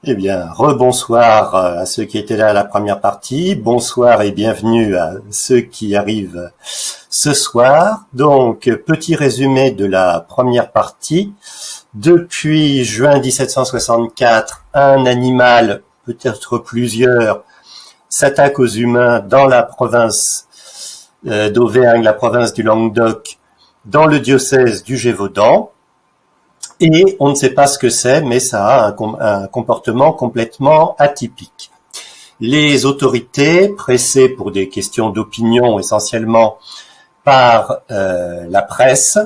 Eh bien, rebonsoir à ceux qui étaient là à la première partie. Bonsoir et bienvenue à ceux qui arrivent ce soir. Donc, petit résumé de la première partie. Depuis juin 1764, un animal, peut-être plusieurs, s'attaque aux humains dans la province d'Auvergne, la province du Languedoc, dans le diocèse du Gévaudan. Et on ne sait pas ce que c'est, mais ça a un comportement complètement atypique. Les autorités, pressées pour des questions d'opinion essentiellement par la presse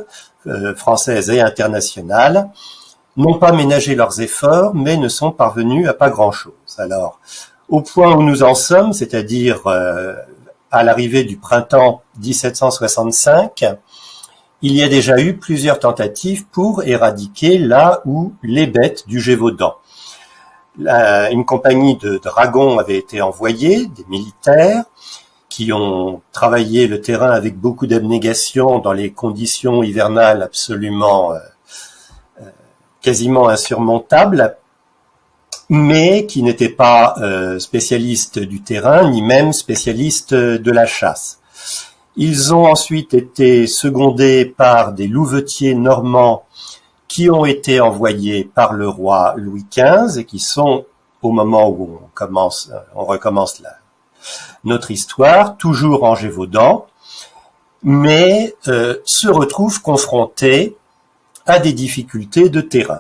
française et internationale, n'ont pas ménagé leurs efforts, mais ne sont parvenus à pas grand-chose. Alors, au point où nous en sommes, c'est-à-dire à l'arrivée du printemps 1765, il y a déjà eu plusieurs tentatives pour éradiquer là où les bêtes du Gévaudan. Une compagnie de dragons avait été envoyée, des militaires, qui ont travaillé le terrain avec beaucoup d'abnégation dans les conditions hivernales absolument quasiment insurmontables, mais qui n'étaient pas spécialistes du terrain, ni même spécialistes de la chasse. Ils ont ensuite été secondés par des louvetiers normands qui ont été envoyés par le roi Louis XV et qui sont, au moment où on recommence notre histoire, toujours en Gévaudan, mais se retrouvent confrontés à des difficultés de terrain.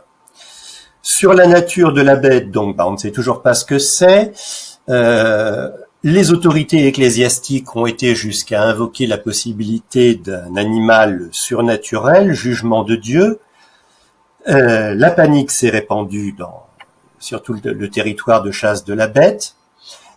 Sur la nature de la bête, donc, on ne sait toujours pas ce que c'est. Les autorités ecclésiastiques ont été jusqu'à invoquer la possibilité d'un animal surnaturel, jugement de Dieu. La panique s'est répandue sur tout le territoire de chasse de la bête.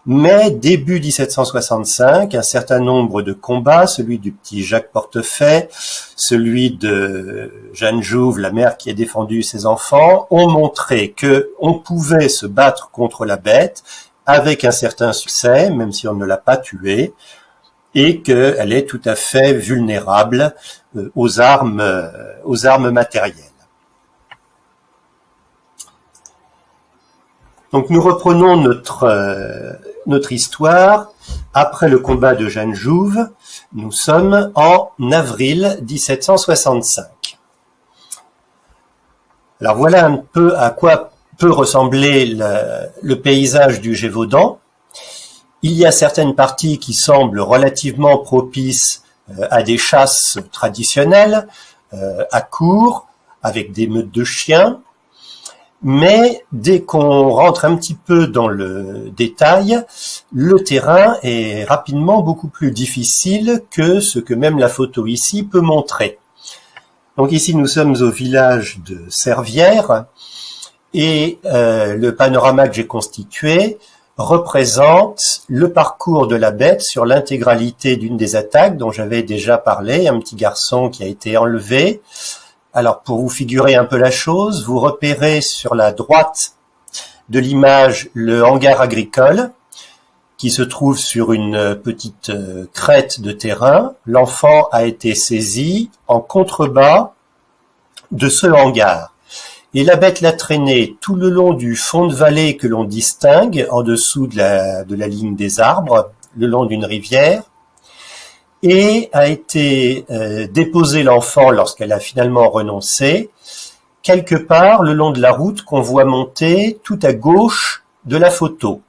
Mais début 1765, un certain nombre de combats, celui du petit Jacques Portefaix, celui de Jeanne Jouve, la mère qui a défendu ses enfants, ont montré que on pouvait se battre contre la bête avec un certain succès, même si on ne l'a pas tuée, et qu'elle est tout à fait vulnérable aux armes matérielles. Donc nous reprenons notre histoire. Après le combat de Jeanne Jouve, nous sommes en avril 1765. Alors voilà un peu à quoi peut ressembler le paysage du Gévaudan. Il y a certaines parties qui semblent relativement propices à des chasses traditionnelles, à courre, avec des meutes de chiens. Mais dès qu'on rentre un petit peu dans le détail, le terrain est rapidement beaucoup plus difficile que ce que même la photo ici peut montrer. Donc ici, nous sommes au village de Servières et le panorama que j'ai constitué représente le parcours de la bête sur l'intégralité d'une des attaques dont j'avais déjà parlé, un petit garçon qui a été enlevé. Alors, pour vous figurer un peu la chose, vous repérez sur la droite de l'image le hangar agricole qui se trouve sur une petite crête de terrain. L'enfant a été saisi en contrebas de ce hangar. Et la bête l'a traîné tout le long du fond de vallée que l'on distingue en dessous de la ligne des arbres, le long d'une rivière, et a été déposé l'enfant lorsqu'elle a finalement renoncé, quelque part le long de la route qu'on voit monter tout à gauche de la photo.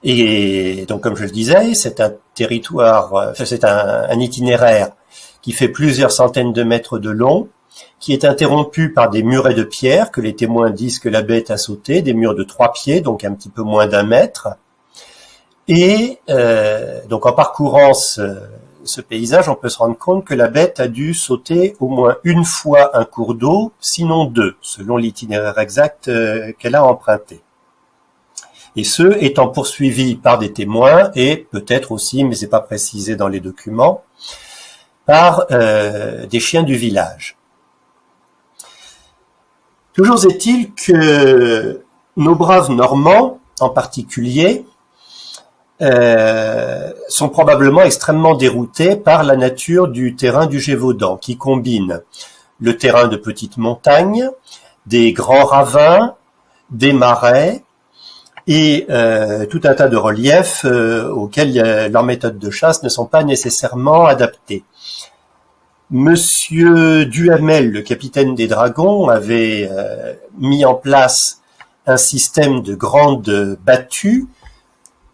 Et donc, comme je le disais, c'est un territoire, c'est un itinéraire qui fait plusieurs centaines de mètres de long, qui est interrompu par des murets de pierre que les témoins disent que la bête a sauté, des murs de 3 pieds, donc un petit peu moins d'1 mètre. Et donc en parcourant ce paysage, on peut se rendre compte que la bête a dû sauter au moins une fois un cours d'eau, sinon 2, selon l'itinéraire exact qu'elle a emprunté. Et ce, étant poursuivi par des témoins et peut-être aussi, mais c'est pas précisé dans les documents, par des chiens du village. Toujours est-il que nos braves Normands, en particulier, sont probablement extrêmement déroutés par la nature du terrain du Gévaudan, qui combine le terrain de petites montagnes, des grands ravins, des marais et tout un tas de reliefs auxquels leurs méthodes de chasse ne sont pas nécessairement adaptées. Monsieur Duhamel, le capitaine des dragons, avait mis en place un système de grandes battues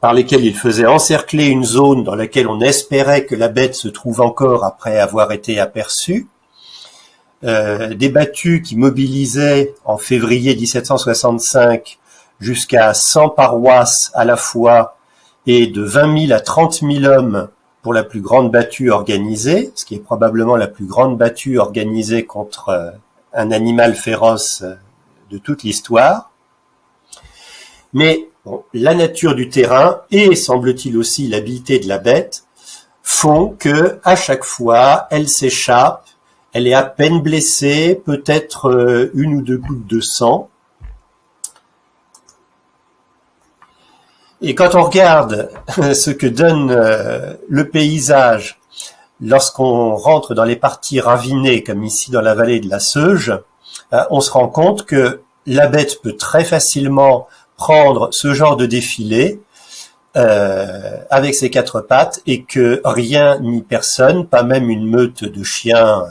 par lesquelles il faisait encercler une zone dans laquelle on espérait que la bête se trouve encore après avoir été aperçue. Des battues qui mobilisaient en février 1765 jusqu'à 100 paroisses à la fois et de 20 000 à 30 000 hommes pour la plus grande battue organisée, ce qui est probablement la plus grande battue organisée contre un animal féroce de toute l'histoire. Mais bon, la nature du terrain et, semble-t-il aussi, l'habileté de la bête font que, à chaque fois, elle s'échappe, elle est à peine blessée, peut-être une ou deux gouttes de sang. Et quand on regarde ce que donne le paysage lorsqu'on rentre dans les parties ravinées, comme ici dans la vallée de la Seuge, on se rend compte que la bête peut très facilement prendre ce genre de défilé avec ses quatre pattes et que rien ni personne, pas même une meute de chiens,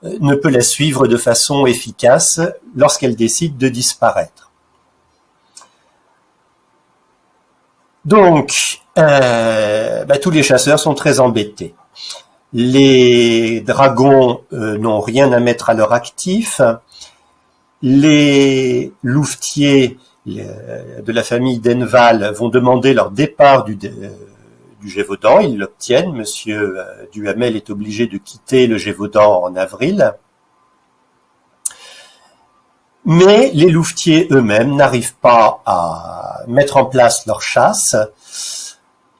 ne peut la suivre de façon efficace lorsqu'elle décide de disparaître. Donc, tous les chasseurs sont très embêtés. Les dragons n'ont rien à mettre à leur actif. Les louvetiers de la famille d'Enval vont demander leur départ du Gévaudan. Ils l'obtiennent. Monsieur Duhamel est obligé de quitter le Gévaudan en avril. Mais les louvetiers eux-mêmes n'arrivent pas à mettre en place leur chasse.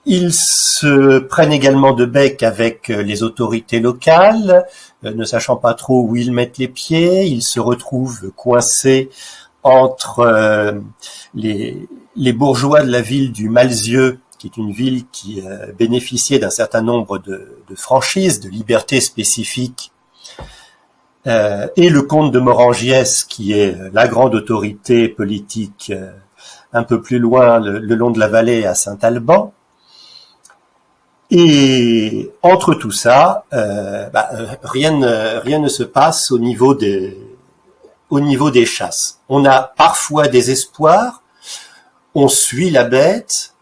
Ils se prennent également de bec avec les autorités locales, ne sachant pas trop où ils mettent les pieds. Ils se retrouvent coincés entre les bourgeois de la ville du Malzieu, qui est une ville qui bénéficiait d'un certain nombre de franchises, de libertés spécifiques, et le comte de Morangiès, qui est la grande autorité politique un peu plus loin, le long de la vallée à Saint-Alban. Et entre tout ça, rien ne se passe au niveau des chasses. On a parfois des espoirs, on suit la bête,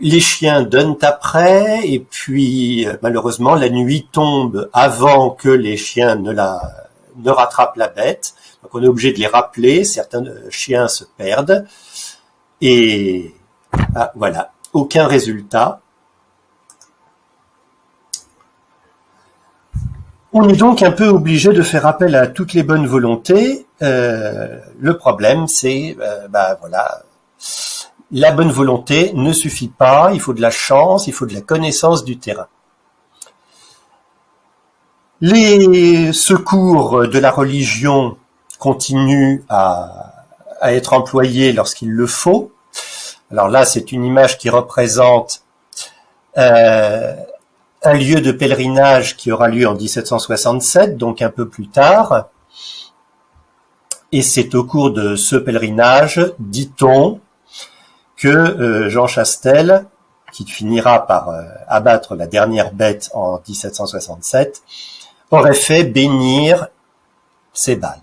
les chiens donnent après, et puis malheureusement la nuit tombe avant que les chiens ne rattrapent la bête. Donc on est obligé de les rappeler, certains chiens se perdent, et voilà, aucun résultat. On est donc un peu obligé de faire appel à toutes les bonnes volontés. Le problème, c'est, la bonne volonté ne suffit pas, il faut de la chance, il faut de la connaissance du terrain. Les secours de la religion continuent à être employés lorsqu'il le faut. Alors là, c'est une image qui représente un lieu de pèlerinage qui aura lieu en 1767, donc un peu plus tard. Et c'est au cours de ce pèlerinage, dit-on, que Jean Chastel, qui finira par abattre la dernière bête en 1767, aurait fait bénir ses balles.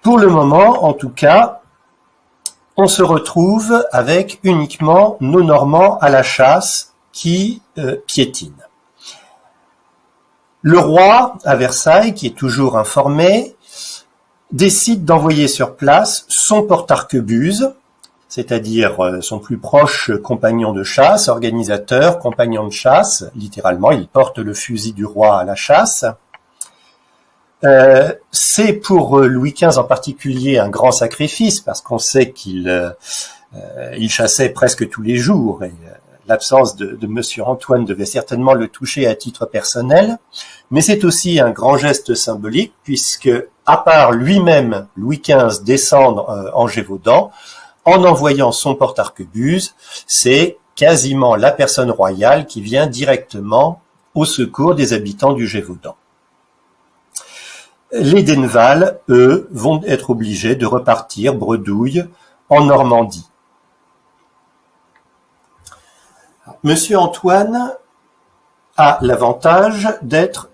Pour le moment, en tout cas, on se retrouve avec uniquement nos Normands à la chasse qui piétinent. Le roi, à Versailles, qui est toujours informé, décide d'envoyer sur place son porte-arquebuse, c'est-à-dire son plus proche compagnon de chasse, organisateur, compagnon de chasse, littéralement, il porte le fusil du roi à la chasse. C'est pour Louis XV en particulier un grand sacrifice, parce qu'on sait qu'il chassait presque tous les jours, et l'absence de Monsieur Antoine devait certainement le toucher à titre personnel, mais c'est aussi un grand geste symbolique, puisque, à part lui-même, Louis XV, descendre en Gévaudan, en envoyant son porte-arquebuse, c'est quasiment la personne royale qui vient directement au secours des habitants du Gévaudan. Les Denval, eux, vont être obligés de repartir bredouille en Normandie. Monsieur Antoine a l'avantage d'être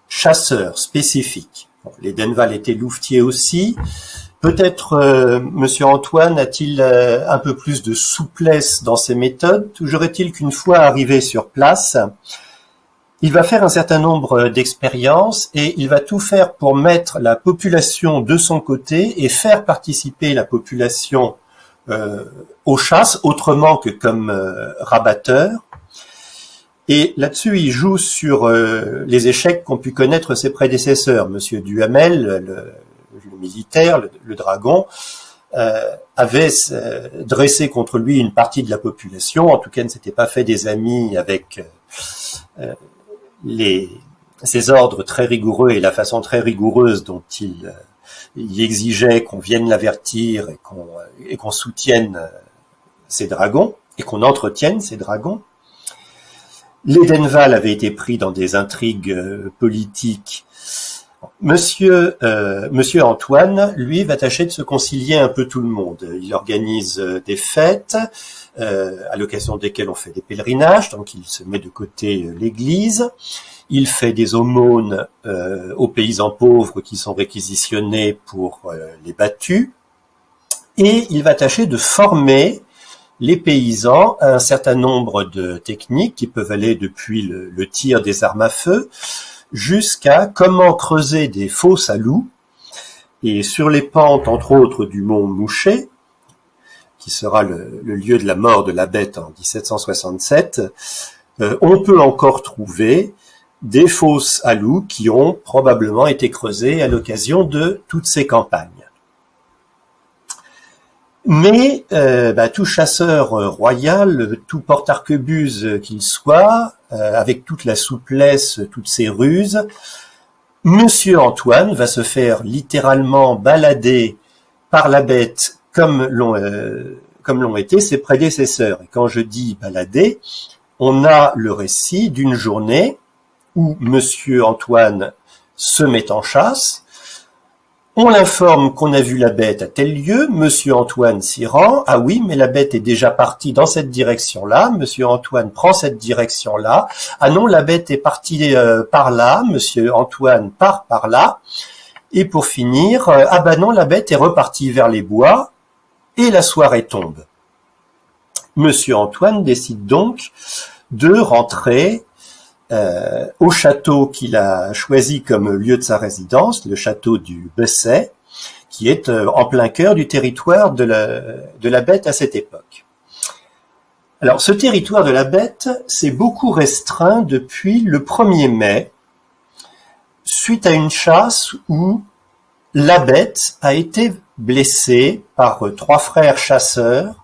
chasseur spécifique. Bon, les Denval étaient louvetiers aussi. Peut-être Monsieur Antoine a-t-il un peu plus de souplesse dans ses méthodes. Toujours est-il qu'une fois arrivé sur place, il va faire un certain nombre d'expériences et il va tout faire pour mettre la population de son côté et faire participer la population aux chasses, autrement que comme rabatteur. Et là-dessus, il joue sur les échecs qu'ont pu connaître ses prédécesseurs. Monsieur Duhamel, le militaire, le dragon, avait dressé contre lui une partie de la population, en tout cas ne s'était pas fait des amis avec ses ordres très rigoureux et la façon très rigoureuse dont il exigeait qu'on vienne l'avertir et qu'on soutienne ses dragons et qu'on entretienne ses dragons. Les Denval avaient été pris dans des intrigues politiques. Monsieur Antoine, lui, va tâcher de se concilier un peu tout le monde. Il organise des fêtes à l'occasion desquelles on fait des pèlerinages, donc il se met de côté l'Église. Il fait des aumônes aux paysans pauvres qui sont réquisitionnés pour les battus. Et il va tâcher de former les paysans à un certain nombre de techniques qui peuvent aller depuis le tir des armes à feu jusqu'à comment creuser des fosses à loups. Et sur les pentes, entre autres, du mont Mouchet, qui sera le lieu de la mort de la bête en 1767, on peut encore trouver des fosses à loups qui ont probablement été creusées à l'occasion de toutes ces campagnes. Mais tout chasseur royal, tout porte-arquebuse qu'il soit, avec toute la souplesse, toutes ses ruses, Monsieur Antoine va se faire littéralement balader par la bête comme l'ont été ses prédécesseurs. Et quand je dis balader, on a le récit d'une journée où Monsieur Antoine se met en chasse. On l'informe qu'on a vu la bête à tel lieu, Monsieur Antoine s'y rend, ah oui, mais la bête est déjà partie dans cette direction-là, Monsieur Antoine prend cette direction-là, ah non, la bête est partie par là, Monsieur Antoine part par là, et pour finir, ah bah non, la bête est repartie vers les bois, et la soirée tombe. Monsieur Antoine décide donc de rentrer au château qu'il a choisi comme lieu de sa résidence, le château du Besset, qui est en plein cœur du territoire de la bête à cette époque. Alors, ce territoire de la bête s'est beaucoup restreint depuis le 1er mai, suite à une chasse où la bête a été blessée par 3 frères chasseurs,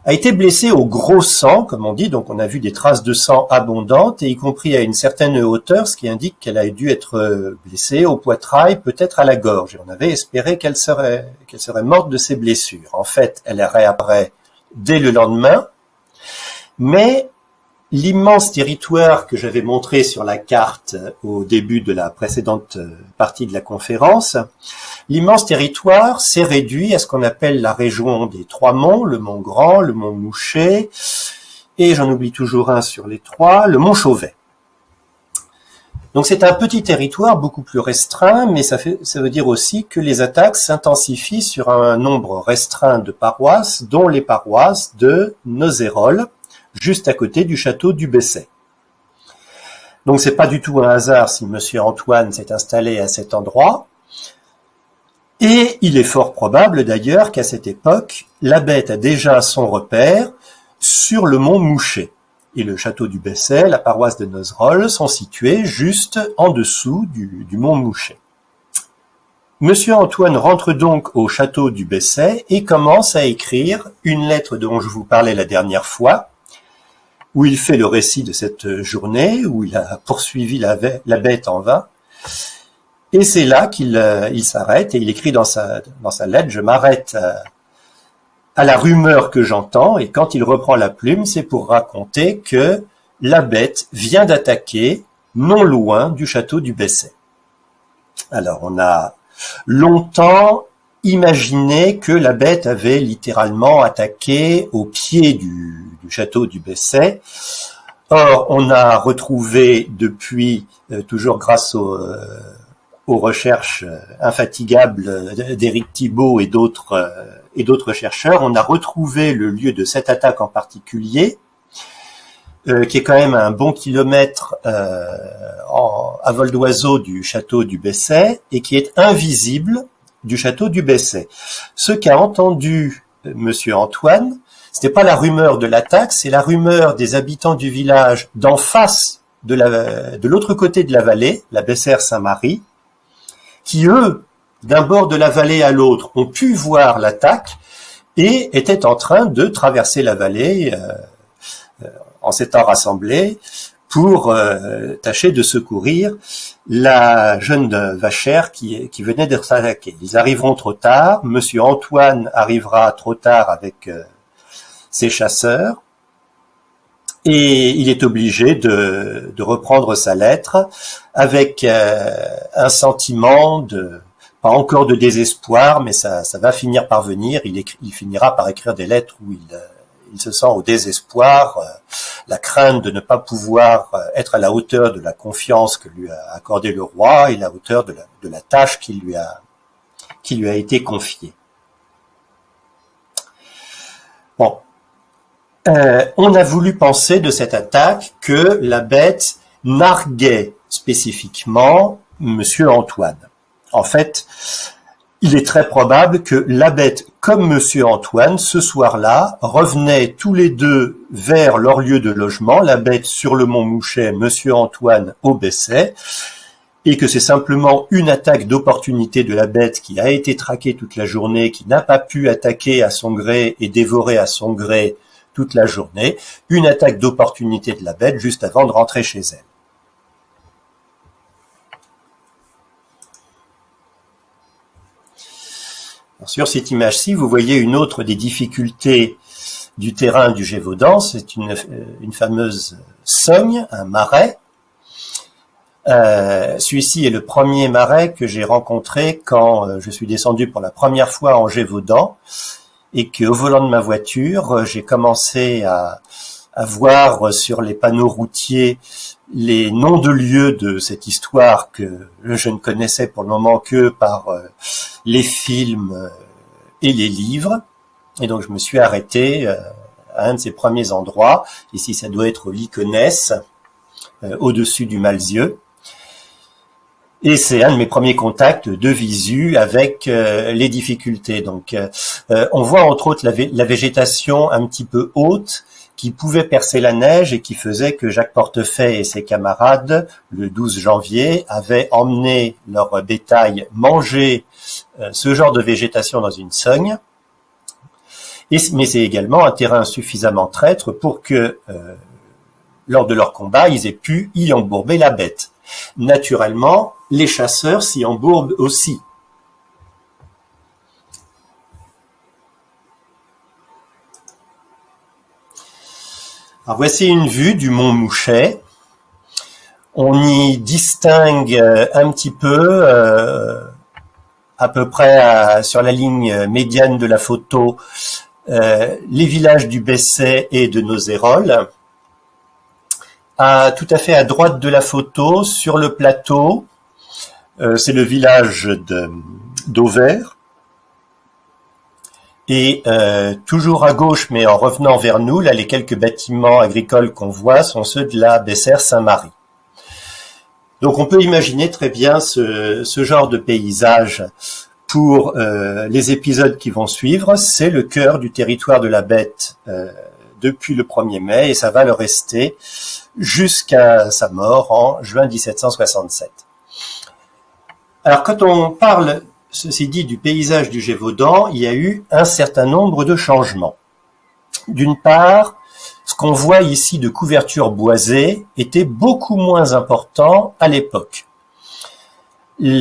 a été blessé au gros sang, comme on dit, donc on a vu des traces de sang abondantes, et y compris à une certaine hauteur, ce qui indique qu'elle a dû être blessée au poitrail, peut-être à la gorge. Et on avait espéré qu'elle serait morte de ses blessures. En fait, elle réapparaît dès le lendemain, mais l'immense territoire que j'avais montré sur la carte au début de la précédente partie de la conférence, l'immense territoire s'est réduit à ce qu'on appelle la région des 3 monts, le mont Grand, le mont Mouchet, et j'en oublie toujours un sur les 3, le mont Chauvet. Donc c'est un petit territoire beaucoup plus restreint, mais ça veut dire aussi que les attaques s'intensifient sur un nombre restreint de paroisses, dont les paroisses de Nozérolles, juste à côté du château du Besset. Donc c'est pas du tout un hasard si Monsieur Antoine s'est installé à cet endroit. Et il est fort probable d'ailleurs qu'à cette époque, la bête a déjà son repère sur le mont Mouchet. Et le château du Besset, la paroisse de Nozérolles sont situés juste en dessous du mont Mouchet. Monsieur Antoine rentre donc au château du Besset et commence à écrire une lettre dont je vous parlais la dernière fois, où il fait le récit de cette journée, où il a poursuivi la bête en vain. Et c'est là qu'il s'arrête et il écrit dans sa lettre, je m'arrête à la rumeur que j'entends, et quand il reprend la plume, c'est pour raconter que la bête vient d'attaquer non loin du château du Besset. Alors, on a longtemps imaginé que la bête avait littéralement attaqué au pied du château du Bessay. Or, on a retrouvé depuis, toujours grâce aux recherches infatigables d'Éric Thibault et d'autres chercheurs, on a retrouvé le lieu de cette attaque en particulier, qui est quand même à un bon kilomètre à vol d'oiseau du château du Bessay et qui est invisible du château du Bessay. Ce qu'a entendu Monsieur Antoine, c'était pas la rumeur de l'attaque, c'est la rumeur des habitants du village d'en face de l'autre côté de la vallée, la Bessères-Saint-Marie, qui eux, d'un bord de la vallée à l'autre, ont pu voir l'attaque et étaient en train de traverser la vallée en s'étant rassemblés pour tâcher de secourir la jeune vachère qui venait d'être attaquée. Ils arriveront trop tard, Monsieur Antoine arrivera trop tard avec ses chasseurs, et il est obligé de reprendre sa lettre avec un sentiment pas encore de désespoir, mais ça va finir par venir. Il finira par écrire des lettres où il se sent au désespoir, la crainte de ne pas pouvoir être à la hauteur de la confiance que lui a accordé le roi et la hauteur de la tâche qui lui a été confiée. Bon. On a voulu penser de cette attaque que la bête narguait spécifiquement Monsieur Antoine. En fait, il est très probable que la bête comme Monsieur Antoine, ce soir-là, revenaient tous les deux vers leur lieu de logement, la bête sur le mont Mouchet, Monsieur Antoine au Bessay, et que c'est simplement une attaque d'opportunité de la bête qui a été traquée toute la journée, qui n'a pas pu attaquer à son gré et dévorer à son gré toute la journée, une attaque d'opportunité de la bête juste avant de rentrer chez elle. Alors, sur cette image-ci, vous voyez une autre des difficultés du terrain du Gévaudan, c'est une fameuse sogne, un marais. Celui-ci est le premier marais que j'ai rencontré quand je suis descendu pour la première fois en Gévaudan, et qu'au volant de ma voiture, j'ai commencé à voir sur les panneaux routiers les noms de lieux de cette histoire que je ne connaissais pour le moment que par les films et les livres. Et donc je me suis arrêté à un de ces premiers endroits. Ici, ça doit être au Lyconès, au-dessus du Malzieu. Et c'est un de mes premiers contacts de visu avec les difficultés. Donc, on voit entre autres la végétation un petit peu haute qui pouvait percer la neige et qui faisait que Jacques Portefeuille et ses camarades, le 12 janvier, avaient emmené leur bétail manger ce genre de végétation dans une sogne. Mais c'est également un terrain suffisamment traître pour que, lors de leur combat, ils aient pu y embourber la bête. Naturellement, les chasseurs s'y embourbent aussi. Alors voici une vue du mont Mouchet. On y distingue un petit peu, à peu près sur la ligne médiane de la photo, les villages du Bessay et de Nozérolles. Tout à fait à droite de la photo, sur le plateau, c'est le village d'Auvers. Et toujours à gauche, mais en revenant vers nous, là, les quelques bâtiments agricoles qu'on voit sont ceux de la Bessères-Saint-Marie. Donc on peut imaginer très bien ce genre de paysage pour les épisodes qui vont suivre. C'est le cœur du territoire de la bête depuis le 1er mai, et ça va le rester jusqu'à sa mort en juin 1767. Alors quand on parle, ceci dit, du paysage du Gévaudan, il y a eu un certain nombre de changements. D'une part, ce qu'on voit ici de couverture boisée était beaucoup moins important à l'époque. Il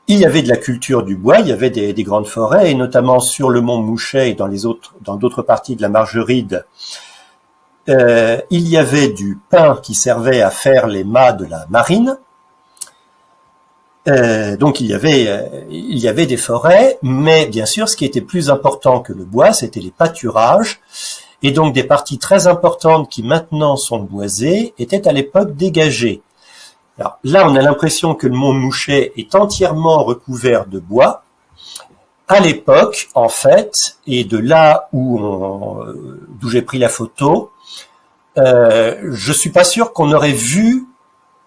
y avait de la culture du bois, il y avait des grandes forêts, et notamment sur le mont Mouchet et dans d'autres parties de la Margeride, il y avait du pin qui servait à faire les mâts de la marine. Donc il y avait des forêts, mais bien sûr, ce qui était plus important que le bois, c'était les pâturages. Et donc des parties très importantes qui maintenant sont boisées étaient à l'époque dégagées. Alors là, on a l'impression que le mont Mouchet est entièrement recouvert de bois. À l'époque, en fait, et de là d'où j'ai pris la photo, je suis pas sûr qu'on aurait vu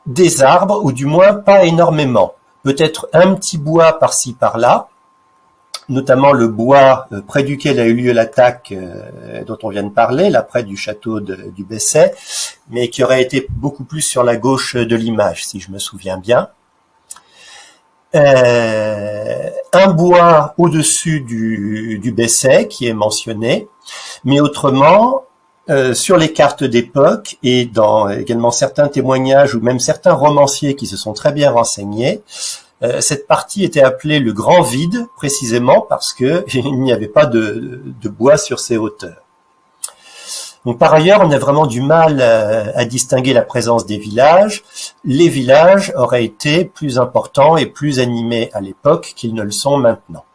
des arbres, ou du moins pas énormément. Peut-être un petit bois par-ci par-là, notamment le bois près duquel a eu lieu l'attaque dont on vient de parler, là près du château du Besset, mais qui aurait été beaucoup plus sur la gauche de l'image, si je me souviens bien. Un bois au-dessus du Besset qui est mentionné, mais autrement, sur les cartes d'époque et dans également certains témoignages ou même certains romanciers qui se sont très bien renseignés, cette partie était appelée le Grand Vide, précisément parce que il n'y avait pas de bois sur ces hauteurs. Donc par ailleurs, on a vraiment du mal à distinguer la présence des villages. Les villages auraient été plus importants et plus animés à l'époque qu'ils ne le sont maintenant.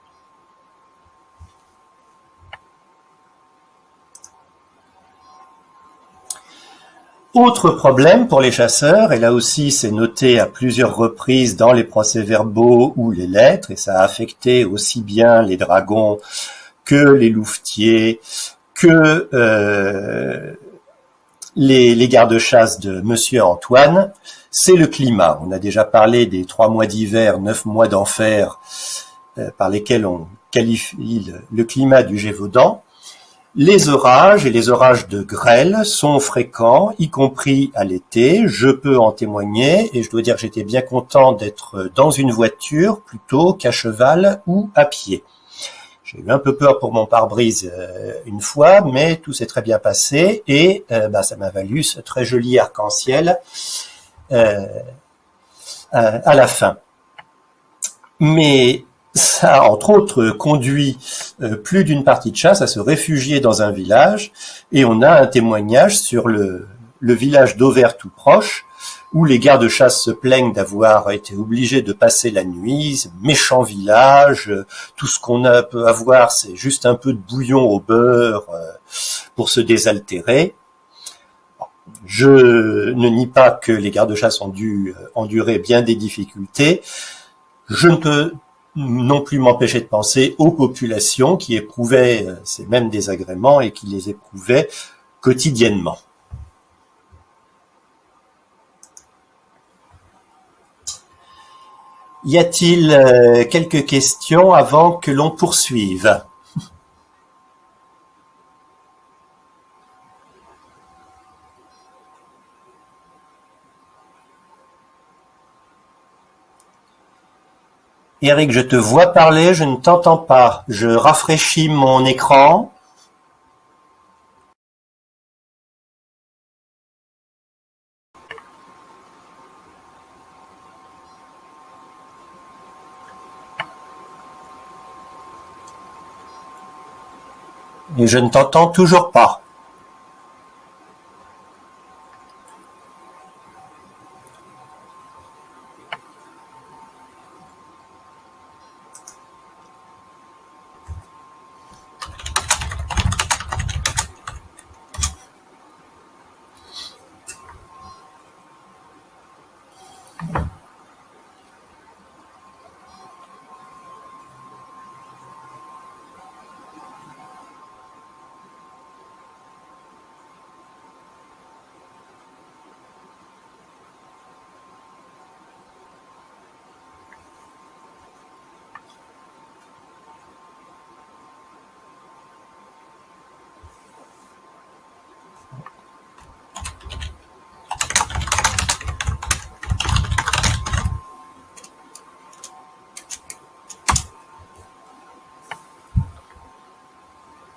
Autre problème pour les chasseurs, et là aussi c'est noté à plusieurs reprises dans les procès-verbaux ou les lettres, et ça a affecté aussi bien les dragons que les louvetiers, que les gardes-chasse de Monsieur Antoine, c'est le climat. On a déjà parlé des 3 mois d'hiver, 9 mois d'enfer, par lesquels on qualifie le climat du Gévaudan. Les orages et les orages de grêle sont fréquents, y compris à l'été. Je peux en témoigner et je dois dire que j'étais bien content d'être dans une voiture plutôt qu'à cheval ou à pied. J'ai eu un peu peur pour mon pare-brise une fois, mais tout s'est très bien passé et ça m'a valu ce très joli arc-en-ciel à la fin. Mais ça a entre autres conduit plus d'une partie de chasse à se réfugier dans un village, et on a un témoignage sur le village d'Auvers tout proche, où les gardes-chasse se plaignent d'avoir été obligés de passer la nuit. Ce méchant village, tout ce qu'on peut avoir, c'est juste un peu de bouillon au beurre pour se désaltérer. Je ne nie pas que les gardes-chasse ont dû endurer bien des difficultés. Je ne peux non plus m'empêcher de penser aux populations qui éprouvaient ces mêmes désagréments et qui les éprouvaient quotidiennement. Y a-t-il quelques questions avant que l'on poursuive ? Eric, je te vois parler, je ne t'entends pas. Je rafraîchis mon écran. Et je ne t'entends toujours pas.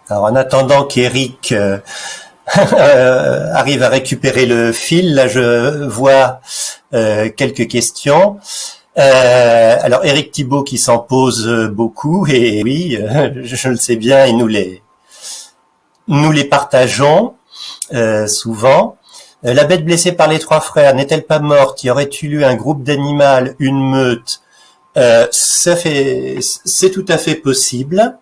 Alors en attendant qu'Eric arrive à récupérer le fil, là je vois quelques questions. Alors Éric Thibault qui s'en pose beaucoup, et oui, je le sais bien, et nous les partageons souvent. La bête blessée par les 3 frères n'est-elle pas morte? Y aurait-il eu un groupe d'animal, une meute? C'est tout à fait possible.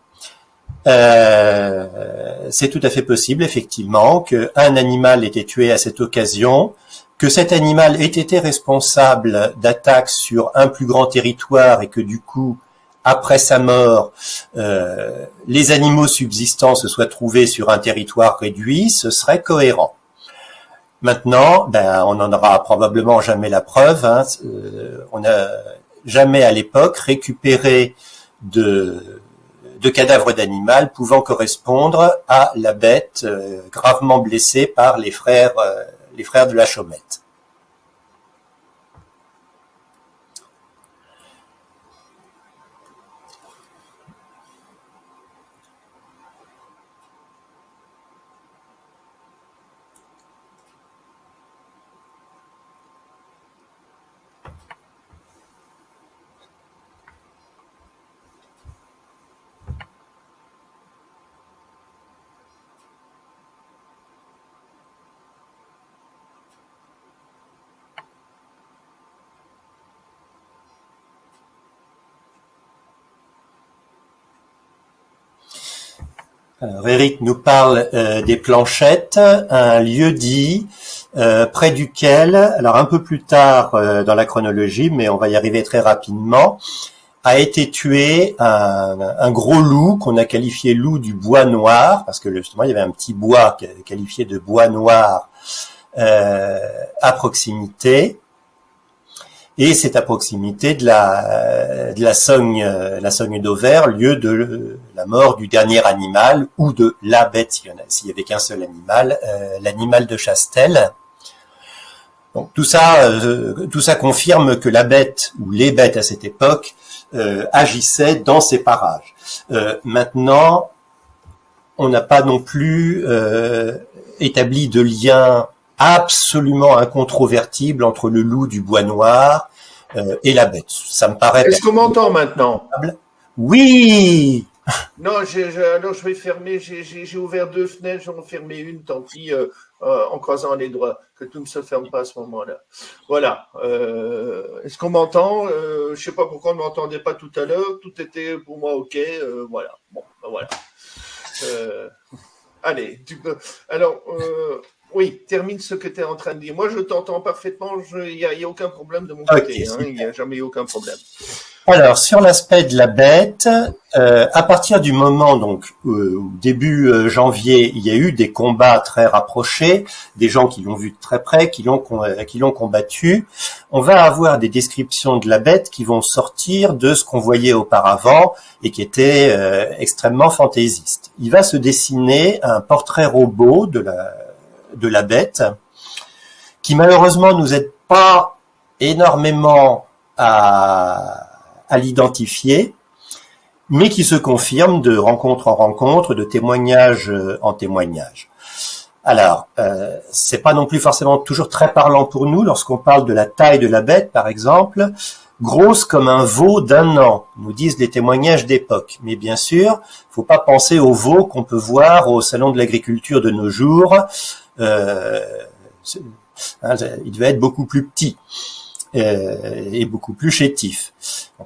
C'est tout à fait possible, effectivement, qu'un animal ait été tué à cette occasion, que cet animal ait été responsable d'attaques sur un plus grand territoire et que du coup, après sa mort, les animaux subsistants se soient trouvés sur un territoire réduit, ce serait cohérent. Maintenant, on n'en aura probablement jamais la preuve. Hein. On n'a jamais à l'époque récupéré de cadavres d'animal pouvant correspondre à la bête gravement blessée par les frères de la Chaumette. Alors, Eric nous parle des Planchettes, un lieu-dit près duquel, alors un peu plus tard dans la chronologie, mais on va y arriver très rapidement, a été tué un gros loup qu'on a qualifié loup du bois noir, parce que justement il y avait un petit bois qualifié de bois noir à proximité. Et c'est à proximité de la Sogne d'Auvers, lieu de la mort du dernier animal ou de la bête, s'il y avait qu'un seul animal, l'animal de Chastel. Donc tout ça confirme que la bête ou les bêtes à cette époque agissaient dans ces parages. Maintenant, on n'a pas non plus établi de lien absolument incontrovertible entre le loup du bois noir et la bête. Ça me paraît... Est-ce qu'on m'entend maintenant? Oui. Non, alors je vais fermer, j'ai ouvert 2 fenêtres, j'en ai fermé une, tant pis, en croisant les doigts, que tout ne se ferme pas à ce moment-là. Voilà. Est-ce qu'on m'entend? Je sais pas pourquoi on ne m'entendait pas tout à l'heure, tout était pour moi OK, voilà. Bon, ben voilà. Allez, tu peux... Alors... oui, termine ce que tu es en train de dire. Moi, je t'entends parfaitement. Il n'y a aucun problème de mon côté. Hein, il n'y a jamais eu aucun problème. Alors, sur l'aspect de la bête, à partir du moment, donc, début janvier, il y a eu des combats très rapprochés, des gens qui l'ont vu de très près, qui l'ont combattu. On va avoir des descriptions de la bête qui vont sortir de ce qu'on voyait auparavant et qui étaient extrêmement fantaisistes. Il va se dessiner un portrait robot de la bête, qui malheureusement nous aide pas énormément à l'identifier, mais qui se confirme de rencontre en rencontre, de témoignage en témoignage. Alors, c'est pas non plus forcément toujours très parlant pour nous lorsqu'on parle de la taille de la bête, par exemple, grosse comme un veau d'1 an, nous disent les témoignages d'époque. Mais bien sûr, faut pas penser au veau qu'on peut voir au salon de l'agriculture de nos jours. Il devait être beaucoup plus petit et beaucoup plus chétif.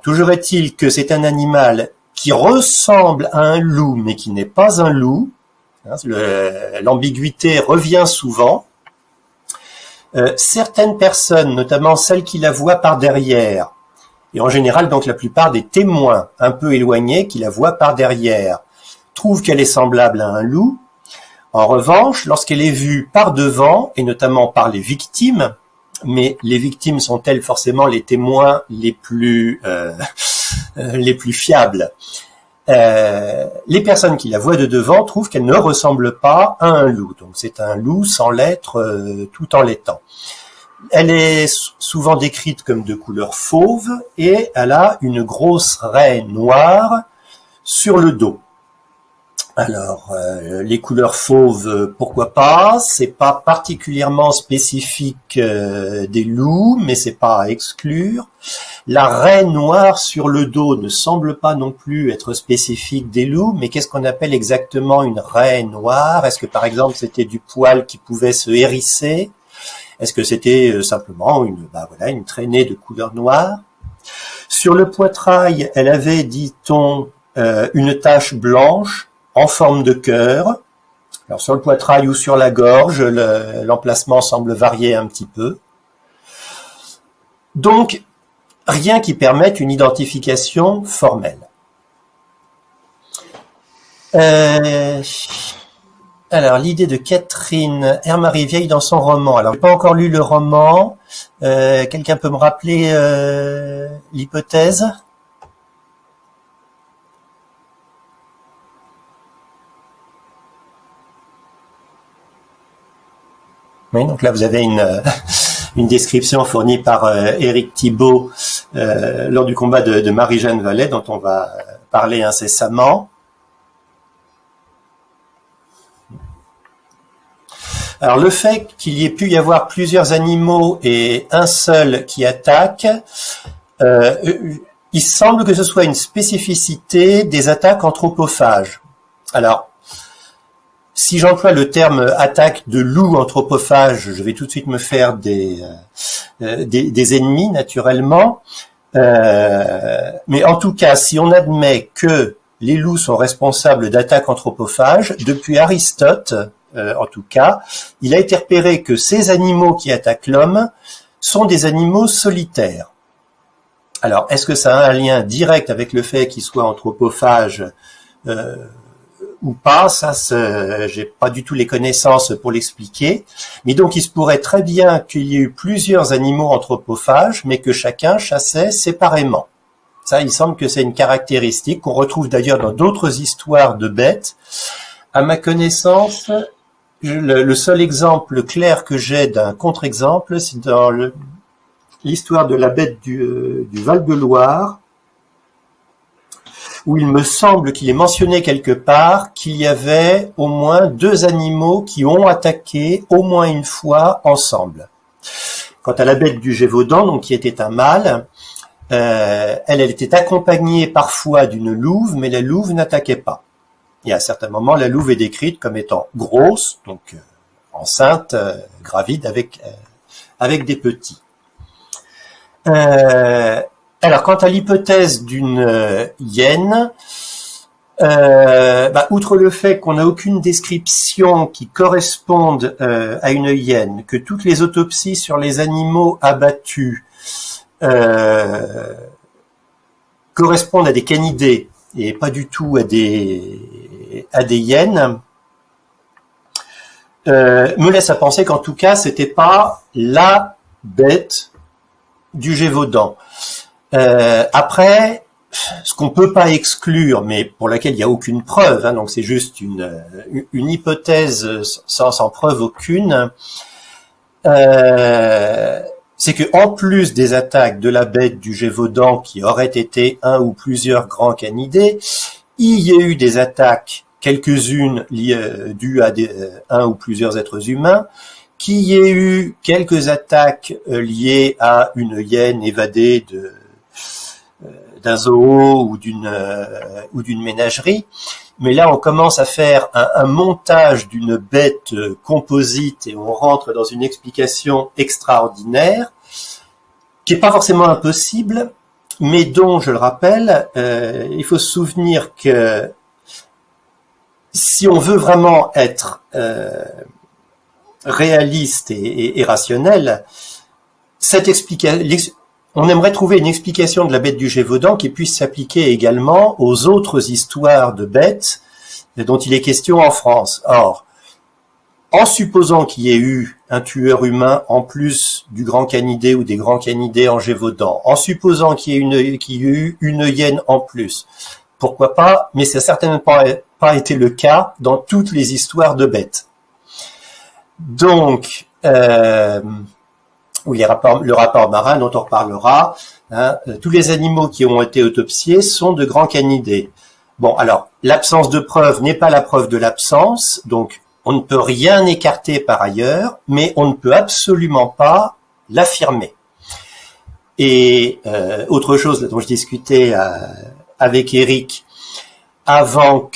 Toujours est-il que c'est un animal qui ressemble à un loup, mais qui n'est pas un loup. L'ambiguïté revient souvent. Certaines personnes, notamment celles qui la voient par derrière, et en général donc la plupart des témoins un peu éloignés qui la voient par derrière, trouvent qu'elle est semblable à un loup. En revanche, lorsqu'elle est vue par devant, et notamment par les victimes, mais les victimes sont-elles forcément les témoins les plus fiables? Les personnes qui la voient de devant trouvent qu'elle ne ressemble pas à un loup. Donc c'est un loup sans l'être tout en l'étant. Elle est souvent décrite comme de couleur fauve et elle a une grosse raie noire sur le dos. Alors, les couleurs fauves, pourquoi pas? C'est pas particulièrement spécifique des loups, mais c'est pas à exclure. La raie noire sur le dos ne semble pas non plus être spécifique des loups, mais qu'est-ce qu'on appelle exactement une raie noire? Est-ce que par exemple c'était du poil qui pouvait se hérisser? Est-ce que c'était simplement une traînée de couleur noire? Sur le poitrail, elle avait, dit-on, une tache blanche en forme de cœur. Alors sur le poitrail ou sur la gorge, l'emplacement semble varier un petit peu. Donc, rien qui permette une identification formelle. Alors, l'idée de Catherine Hermary-Vieille dans son roman. Alors, j'ai pas encore lu le roman. Quelqu'un peut me rappeler l'hypothèse? Oui, donc là, vous avez une description fournie par Éric Thibault lors du combat de Marie-Jeanne Vallée, dont on va parler incessamment. Alors le fait qu'il y ait pu y avoir plusieurs animaux et un seul qui attaque, il semble que ce soit une spécificité des attaques anthropophages. Alors, si j'emploie le terme attaque de loup anthropophage, je vais tout de suite me faire des ennemis naturellement. Mais en tout cas, si on admet que les loups sont responsables d'attaques anthropophages, depuis Aristote, en tout cas, il a été repéré que ces animaux qui attaquent l'homme sont des animaux solitaires. Alors, est-ce que ça a un lien direct avec le fait qu'ils soient anthropophages ou pas? Ça, j'ai pas du tout les connaissances pour l'expliquer. Mais donc, il se pourrait très bien qu'il y ait eu plusieurs animaux anthropophages, mais que chacun chassait séparément. Ça, il semble que c'est une caractéristique qu'on retrouve d'ailleurs dans d'autres histoires de bêtes. À ma connaissance, le seul exemple clair que j'ai d'un contre-exemple, c'est dans l'histoire de la bête du Val-de-Loire, où il me semble qu'il est mentionné quelque part qu'il y avait au moins 2 animaux qui ont attaqué au moins une fois ensemble. Quant à la bête du Gévaudan, donc qui était un mâle, elle était accompagnée parfois d'une louve, mais la louve n'attaquait pas. Et à certains moments, la louve est décrite comme étant grosse, donc enceinte, gravide avec des petits. Alors, quant à l'hypothèse d'une hyène, outre le fait qu'on n'a aucune description qui corresponde à une hyène, que toutes les autopsies sur les animaux abattus correspondent à des canidés et pas du tout à des hyènes, me laisse à penser qu'en tout cas, c'était pas la bête du Gévaudan. Après, ce qu'on peut pas exclure, mais pour laquelle il n'y a aucune preuve, hein, donc c'est juste une hypothèse sans preuve aucune, c'est que en plus des attaques de la bête du Gévaudan qui auraient été un ou plusieurs grands canidés, il y a eu des attaques, quelques-unes dues à un ou plusieurs êtres humains, qu'il y ait eu quelques attaques liées à une hyène évadée d'un zoo ou d'une ménagerie. Mais là, on commence à faire un montage d'une bête composite et on rentre dans une explication extraordinaire qui n'est pas forcément impossible, mais dont, je le rappelle, il faut se souvenir que si on veut vraiment être réaliste et rationnel, on aimerait trouver une explication de la bête du Gévaudan qui puisse s'appliquer également aux autres histoires de bêtes dont il est question en France. Or, en supposant qu'il y ait eu un tueur humain en plus du grand canidé ou des grands canidés en Gévaudan, en supposant qu'il y ait eu une hyène en plus, pourquoi pas, mais ça n'a certainement pas été le cas dans toutes les histoires de bêtes. Donc, ou le rapport marin dont on reparlera, hein, tous les animaux qui ont été autopsiés sont de grands canidés. Bon, alors, l'absence de preuve n'est pas la preuve de l'absence, donc on ne peut rien écarter par ailleurs, mais on ne peut absolument pas l'affirmer. Et autre chose dont je discutais avec Éric avant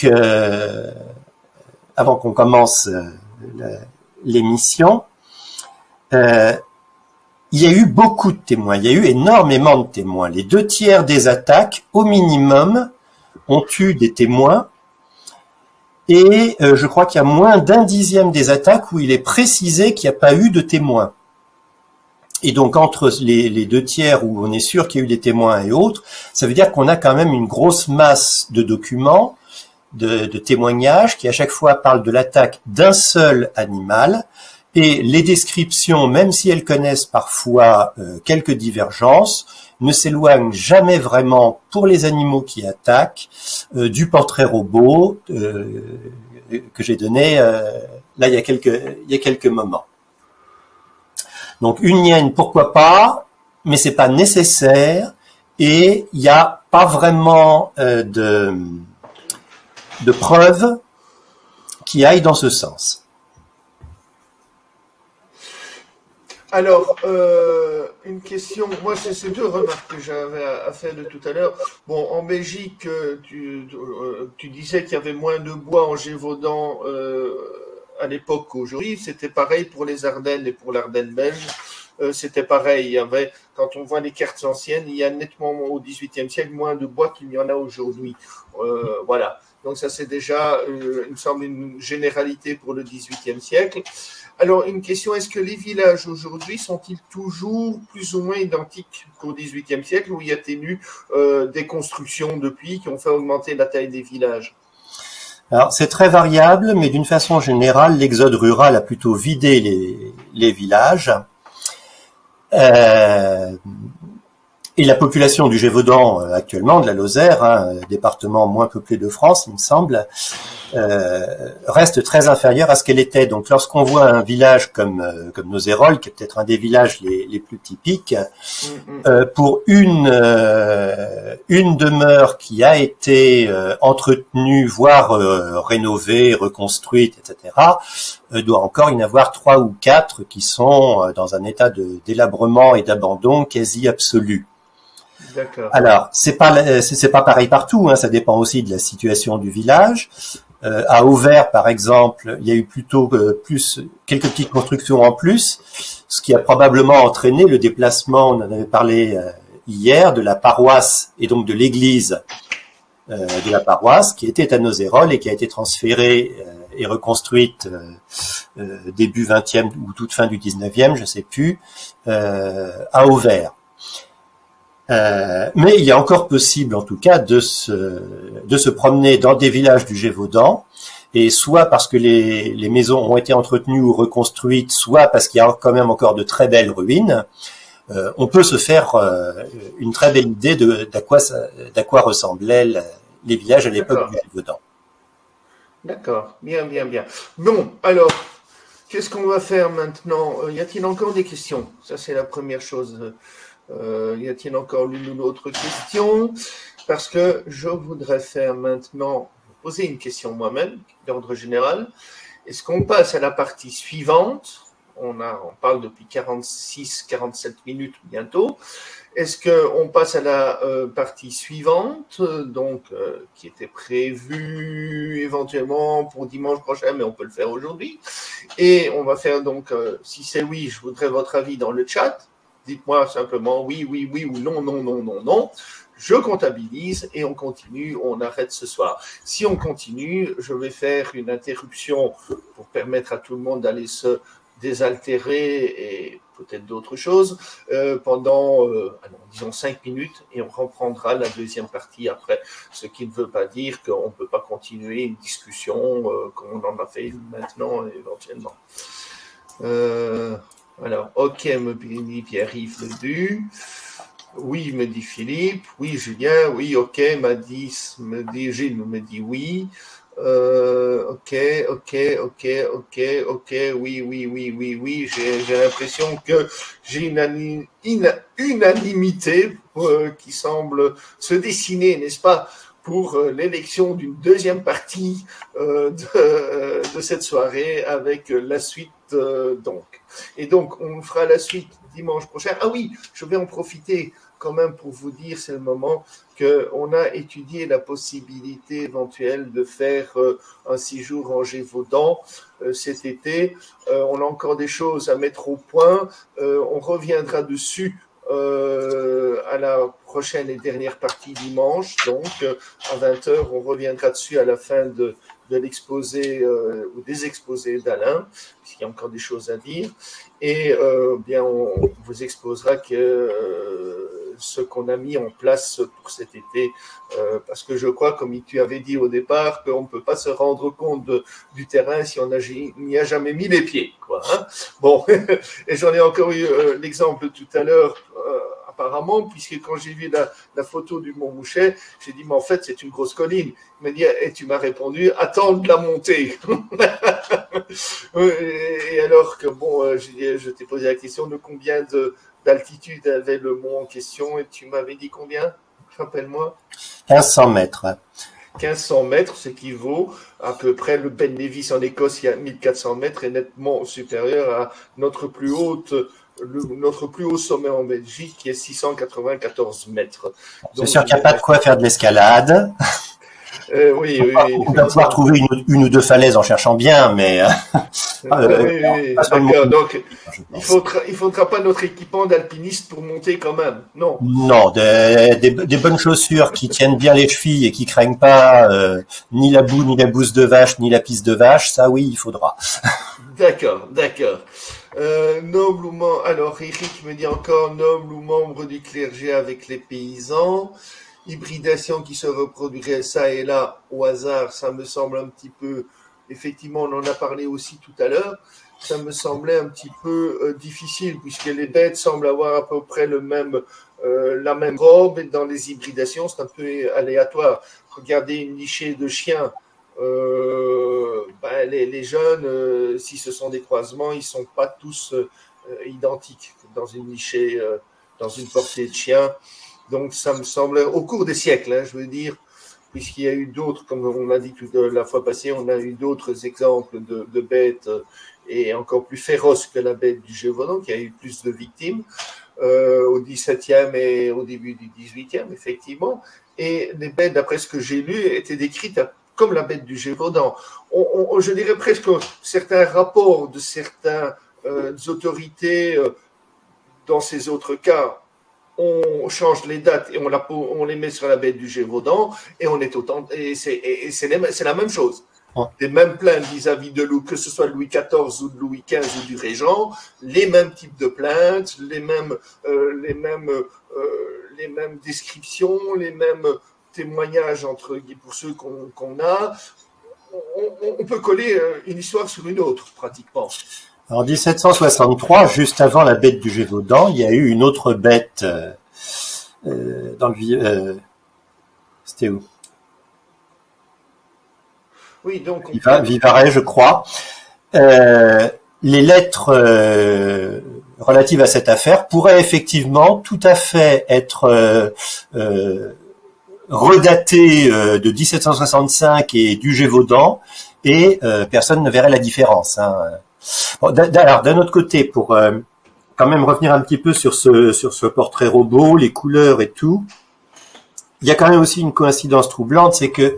qu'on commence l'émission, il il y a eu beaucoup de témoins, il y a eu énormément de témoins. Les 2/3 des attaques, au minimum, ont eu des témoins. Et je crois qu'il y a moins d'1/10 des attaques où il est précisé qu'il n'y a pas eu de témoins. Et donc entre les 2/3 où on est sûr qu'il y a eu des témoins et autres, ça veut dire qu'on a quand même une grosse masse de documents, de témoignages qui à chaque fois parlent de l'attaque d'un seul animal. Et les descriptions, même si elles connaissent parfois quelques divergences, ne s'éloignent jamais vraiment pour les animaux qui attaquent du portrait robot que j'ai donné là il y a quelques moments. Donc une hyène, pourquoi pas, mais c'est pas nécessaire et il n'y a pas vraiment de preuves qui aillent dans ce sens. Alors, une question, moi c'est ces deux remarques que j'avais à faire de tout à l'heure. Bon, en Belgique, tu disais qu'il y avait moins de bois en Gévaudan à l'époque qu'aujourd'hui. C'était pareil pour les Ardennes et pour l'Ardenne belge. C'était pareil, il y avait, quand on voit les cartes anciennes, il y a nettement au XVIIIe siècle moins de bois qu'il n'y en a aujourd'hui. Voilà, donc ça c'est déjà, il me semble, une généralité pour le XVIIIe siècle. Alors, une question, est-ce que les villages aujourd'hui sont-ils toujours plus ou moins identiques qu'au XVIIIe siècle ou y a-t-il eu des constructions depuis qui ont fait augmenter la taille des villages? Alors, c'est très variable, mais d'une façon générale, l'exode rural a plutôt vidé les villages. Et la population du Gévaudan actuellement, de la Lozère, département moins peuplé de France, il me semble, reste très inférieure à ce qu'elle était. Donc, lorsqu'on voit un village comme Nozerolles, qui est peut-être un des villages les plus typiques, pour une demeure qui a été entretenue, voire rénovée, reconstruite, etc., doit encore y en avoir 3 ou 4 qui sont dans un état de délabrement et d'abandon quasi absolu. Alors, c'est pas pareil partout, ça dépend aussi de la situation du village. À Auvers, par exemple, il y a eu plutôt quelques petites constructions en plus, ce qui a probablement entraîné le déplacement, on en avait parlé hier, de la paroisse et donc de l'église de la paroisse qui était à Nozerolles et qui a été transférée et reconstruite début 20e ou toute fin du 19e, je sais plus, à Auvers. Mais il est encore possible, en tout cas, de se promener dans des villages du Gévaudan, et soit parce que les maisons ont été entretenues ou reconstruites, soit parce qu'il y a quand même encore de très belles ruines. On peut se faire une très belle idée d'à quoi ressemblaient les villages à l'époque du Gévaudan. D'accord, bien. Bon, alors, qu'est-ce qu'on va faire maintenant? Y a-t-il encore des questions? Ça, c'est la première chose. Y a-t-il encore l'une ou l'autre question? Parce que je voudrais faire maintenant, poser une question moi-même, d'ordre général. Est-ce qu'on passe à la partie suivante? On parle depuis 46-47 minutes bientôt. Est-ce qu'on passe à la partie suivante, donc qui était prévue éventuellement pour dimanche prochain, mais on peut le faire aujourd'hui. Et on va faire donc, si c'est oui, je voudrais votre avis dans le chat. Dites-moi simplement oui ou non. Je comptabilise et on continue, on arrête ce soir. Si on continue, je vais faire une interruption pour permettre à tout le monde d'aller se désaltérer et peut-être d'autres choses pendant, disons, 5 minutes et on reprendra la deuxième partie après, ce qui ne veut pas dire qu'on ne peut pas continuer une discussion comme on en a fait maintenant éventuellement. Alors, ok, me dit Pierre-Yves Ledu. Oui, me dit Philippe. Oui, Julien. Oui, ok, Gilles me dit oui. Ok. Oui. J'ai l'impression que j'ai une unanimité qui semble se dessiner, n'est-ce pas, pour l'élection d'une deuxième partie de cette soirée avec la suite donc. Et donc, on fera la suite dimanche prochain. Ah oui, je vais en profiter quand même pour vous dire, c'est le moment qu'on a étudié la possibilité éventuelle de faire un séjour en Gévaudan cet été. On a encore des choses à mettre au point. On reviendra dessus à la prochaine et dernière partie dimanche, donc à 20h, on reviendra dessus à la fin de l'exposé ou des exposés d'Alain, puisqu'il y a encore des choses à dire, et bien on vous exposera ce qu'on a mis en place pour cet été, parce que je crois, comme tu avais dit au départ, qu'on ne peut pas se rendre compte du terrain si on n'y a jamais mis les pieds, quoi, hein. Bon, et j'en ai encore eu l'exemple tout à l'heure, apparemment, puisque quand j'ai vu la photo du Mont Mouchet, j'ai dit, mais en fait, c'est une grosse colline. Il m'a dit, et tu m'as répondu, attends de la montée. Et alors que, bon, je t'ai posé la question de combien d'altitude avait le mont en question, et tu m'avais dit combien? Rappelle-moi. 1500 mètres. 1500 mètres, ce qui vaut à peu près le Ben Nevis en Écosse, il y a 1400 mètres, et nettement supérieur à notre plus haut sommet en Belgique, qui est 694 mètres. C'est sûr qu'il n'y a pas de quoi faire de l'escalade. Oui. On va pouvoir trouver une ou deux falaises en cherchant bien, mais... oui, d'accord. Donc, il ne faudra pas notre équipement d'alpiniste pour monter quand même, non? Non, des bonnes chaussures qui tiennent bien les chevilles et qui craignent pas ni la boue, ni la bouse de vache, ni la pisse de vache, ça oui, il faudra. D'accord. Noble ou membre, alors Eric me dit encore noble ou membre du clergé avec les paysans. Hybridation qui se reproduirait ça et là au hasard, ça me semble un petit peu, effectivement on en a parlé aussi tout à l'heure, ça me semblait un petit peu difficile puisque les bêtes semblent avoir à peu près la même robe, et dans les hybridations c'est un peu aléatoire. Regardez une nichée de chiens, les jeunes, si ce sont des croisements, ils ne sont pas tous identiques dans une nichée, dans une portée de chiens. Donc, ça me semble, au cours des siècles, hein, je veux dire, puisqu'il y a eu d'autres, comme on l'a dit la fois passée, on a eu d'autres exemples de bêtes et encore plus féroces que la bête du Gévaudan, qui a eu plus de victimes au XVIIe et au début du XVIIIe, effectivement. Et les bêtes, d'après ce que j'ai lu, étaient décrites comme la bête du Gévaudan. Je dirais presque certains rapports de certaines autorités dans ces autres cas, on change les dates et on les met sur la bête du Gévaudan et on est autant, et c'est la même chose. Les mêmes plaintes vis-à-vis de Louis, que ce soit Louis XIV ou de Louis XV ou du Régent, les mêmes types de plaintes, les mêmes descriptions, les mêmes témoignages pour ceux qu'on a. On peut coller une histoire sur une autre, pratiquement. En 1763, juste avant la bête du Gévaudan, il y a eu une autre bête dans le c'était où? Oui, donc Vivarais, je crois. Les lettres relatives à cette affaire pourraient effectivement tout à fait être redatées de 1765 et du Gévaudan, et personne ne verrait la différence, hein. Bon, alors, d'un autre côté, pour quand même revenir un petit peu sur ce portrait robot, les couleurs et tout, il y a quand même aussi une coïncidence troublante, c'est que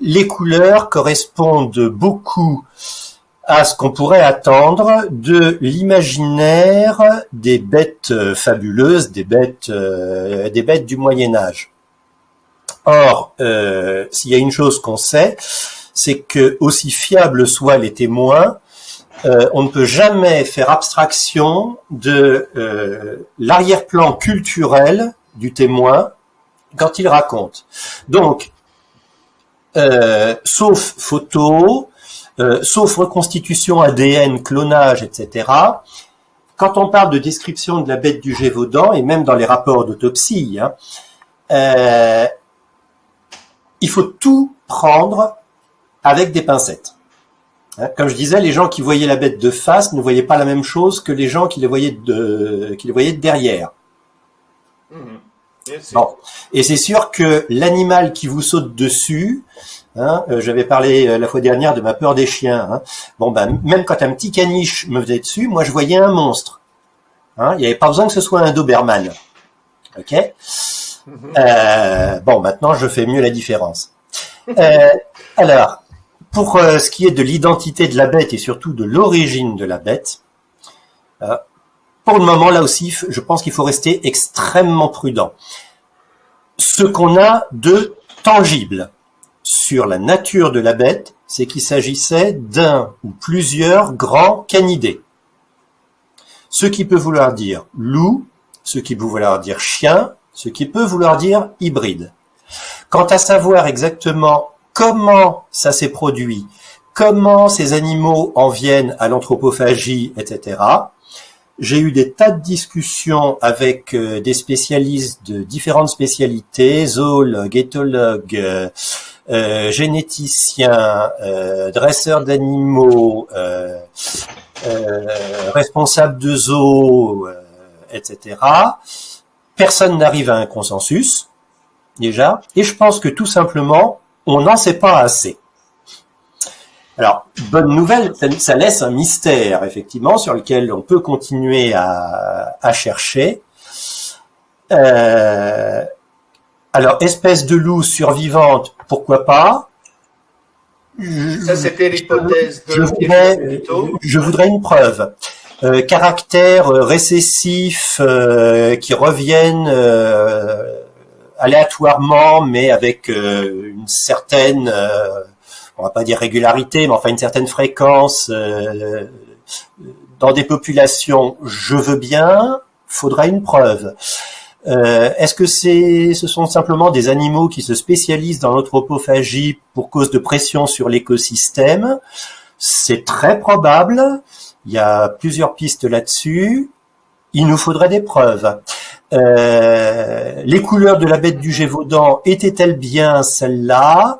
les couleurs correspondent beaucoup à ce qu'on pourrait attendre de l'imaginaire des bêtes fabuleuses, des bêtes du Moyen-Âge. Or, s'il y a une chose qu'on sait, c'est que aussi fiables soient les témoins, on ne peut jamais faire abstraction de l'arrière-plan culturel du témoin quand il raconte. Donc, sauf photo, sauf reconstitution ADN, clonage, etc., quand on parle de description de la bête du Gévaudan, et même dans les rapports d'autopsie, il faut tout prendre avec des pincettes. Comme je disais, les gens qui voyaient la bête de face ne voyaient pas la même chose que les gens qui les voyaient de derrière. Bon. Et c'est sûr que l'animal qui vous saute dessus, j'avais parlé la fois dernière de ma peur des chiens. Bon, même quand un petit caniche me faisait dessus, moi je voyais un monstre. Hein, il n'y avait pas besoin que ce soit un Doberman. Ok. Bon, maintenant je fais mieux la différence. Alors, pour ce qui est de l'identité de la bête et surtout de l'origine de la bête, pour le moment là aussi, je pense qu'il faut rester extrêmement prudent. Ce qu'on a de tangible sur la nature de la bête, c'est qu'il s'agissait d'un ou plusieurs grands canidés. Ce qui peut vouloir dire loup, ce qui peut vouloir dire chien, ce qui peut vouloir dire hybride. Quant à savoir exactement comment ça s'est produit, comment ces animaux en viennent à l'anthropophagie, etc., j'ai eu des tas de discussions avec des spécialistes de différentes spécialités, zoologues, éthologues, généticiens, dresseurs d'animaux, responsables de zoo, etc. Personne n'arrive à un consensus, déjà, et je pense que tout simplement, on n'en sait pas assez. Alors, bonne nouvelle, ça laisse un mystère, effectivement, sur lequel on peut continuer à chercher. Alors, espèce de loup survivante, pourquoi pas? Ça, c'était l'hypothèse de je voudrais une preuve. Caractères récessifs qui reviennent aléatoirement, mais avec une certaine... on va pas dire régularité, mais enfin une certaine fréquence dans des populations, je veux bien, faudra une preuve. Est-ce que ce sont simplement des animaux qui se spécialisent dans l'anthropophagie pour cause de pression sur l'écosystème? C'est très probable. Il y a plusieurs pistes là-dessus. Il nous faudrait des preuves. Les couleurs de la bête du Gévaudan étaient-elles bien celles-là?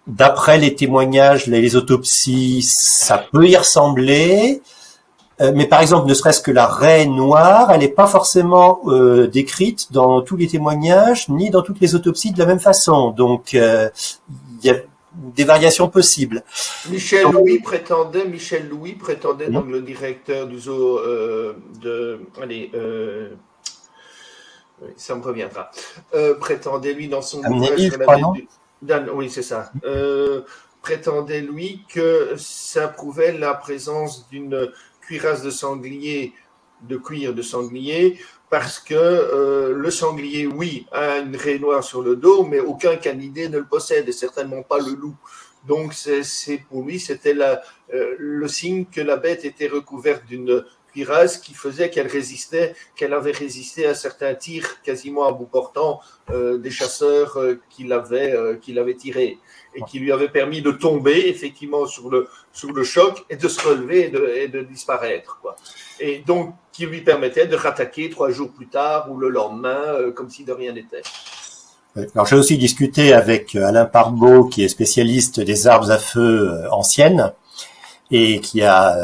D'après les témoignages, les autopsies, ça peut y ressembler. Mais par exemple, ne serait-ce que la raie noire, elle n'est pas forcément décrite dans tous les témoignages, ni dans toutes les autopsies de la même façon. Donc, il y a des variations possibles. Michel Louis prétendait, donc le directeur du zoo ça me reviendra, prétendait lui dans son ouvrage sur la bête oui, c'est ça. Prétendait lui que ça prouvait la présence d'une cuirasse de sanglier, de cuir de sanglier, parce que le sanglier, oui, a une raie noire sur le dos, mais aucun canidé ne le possède, et certainement pas le loup. Donc, pour lui, c'était le signe que la bête était recouverte d'une cuirasse qui faisait qu'elle avait résisté à certains tirs quasiment à bout portant des chasseurs qui l'avaient tiré et qui lui avaient permis de tomber effectivement sur le choc et de se relever et de disparaître, quoi. Et donc qui lui permettait de rattaquer 3 jours plus tard ou le lendemain comme si de rien n'était. Alors j'ai aussi discuté avec Alain Parbeau, qui est spécialiste des arbres à feu anciennes et qui a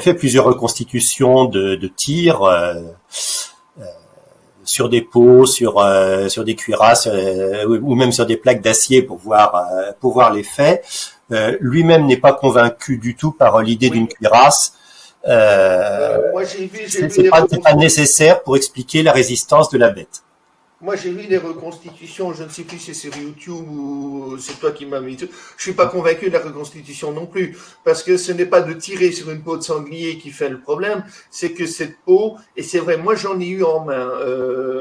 fait plusieurs reconstitutions de tirs sur des peaux, sur des cuirasses ou même sur des plaques d'acier pour voir l'effet. Lui-même n'est pas convaincu du tout par l'idée d'une cuirasse. Moi, c'est pas nécessaire pour expliquer la résistance de la bête. Moi, j'ai vu des reconstitutions, je ne sais plus si c'est sur YouTube ou c'est toi qui m'as mis. Je suis pas convaincu de la reconstitution non plus, parce que ce n'est pas de tirer sur une peau de sanglier qui fait le problème, c'est que cette peau, et c'est vrai, moi j'en ai eu en main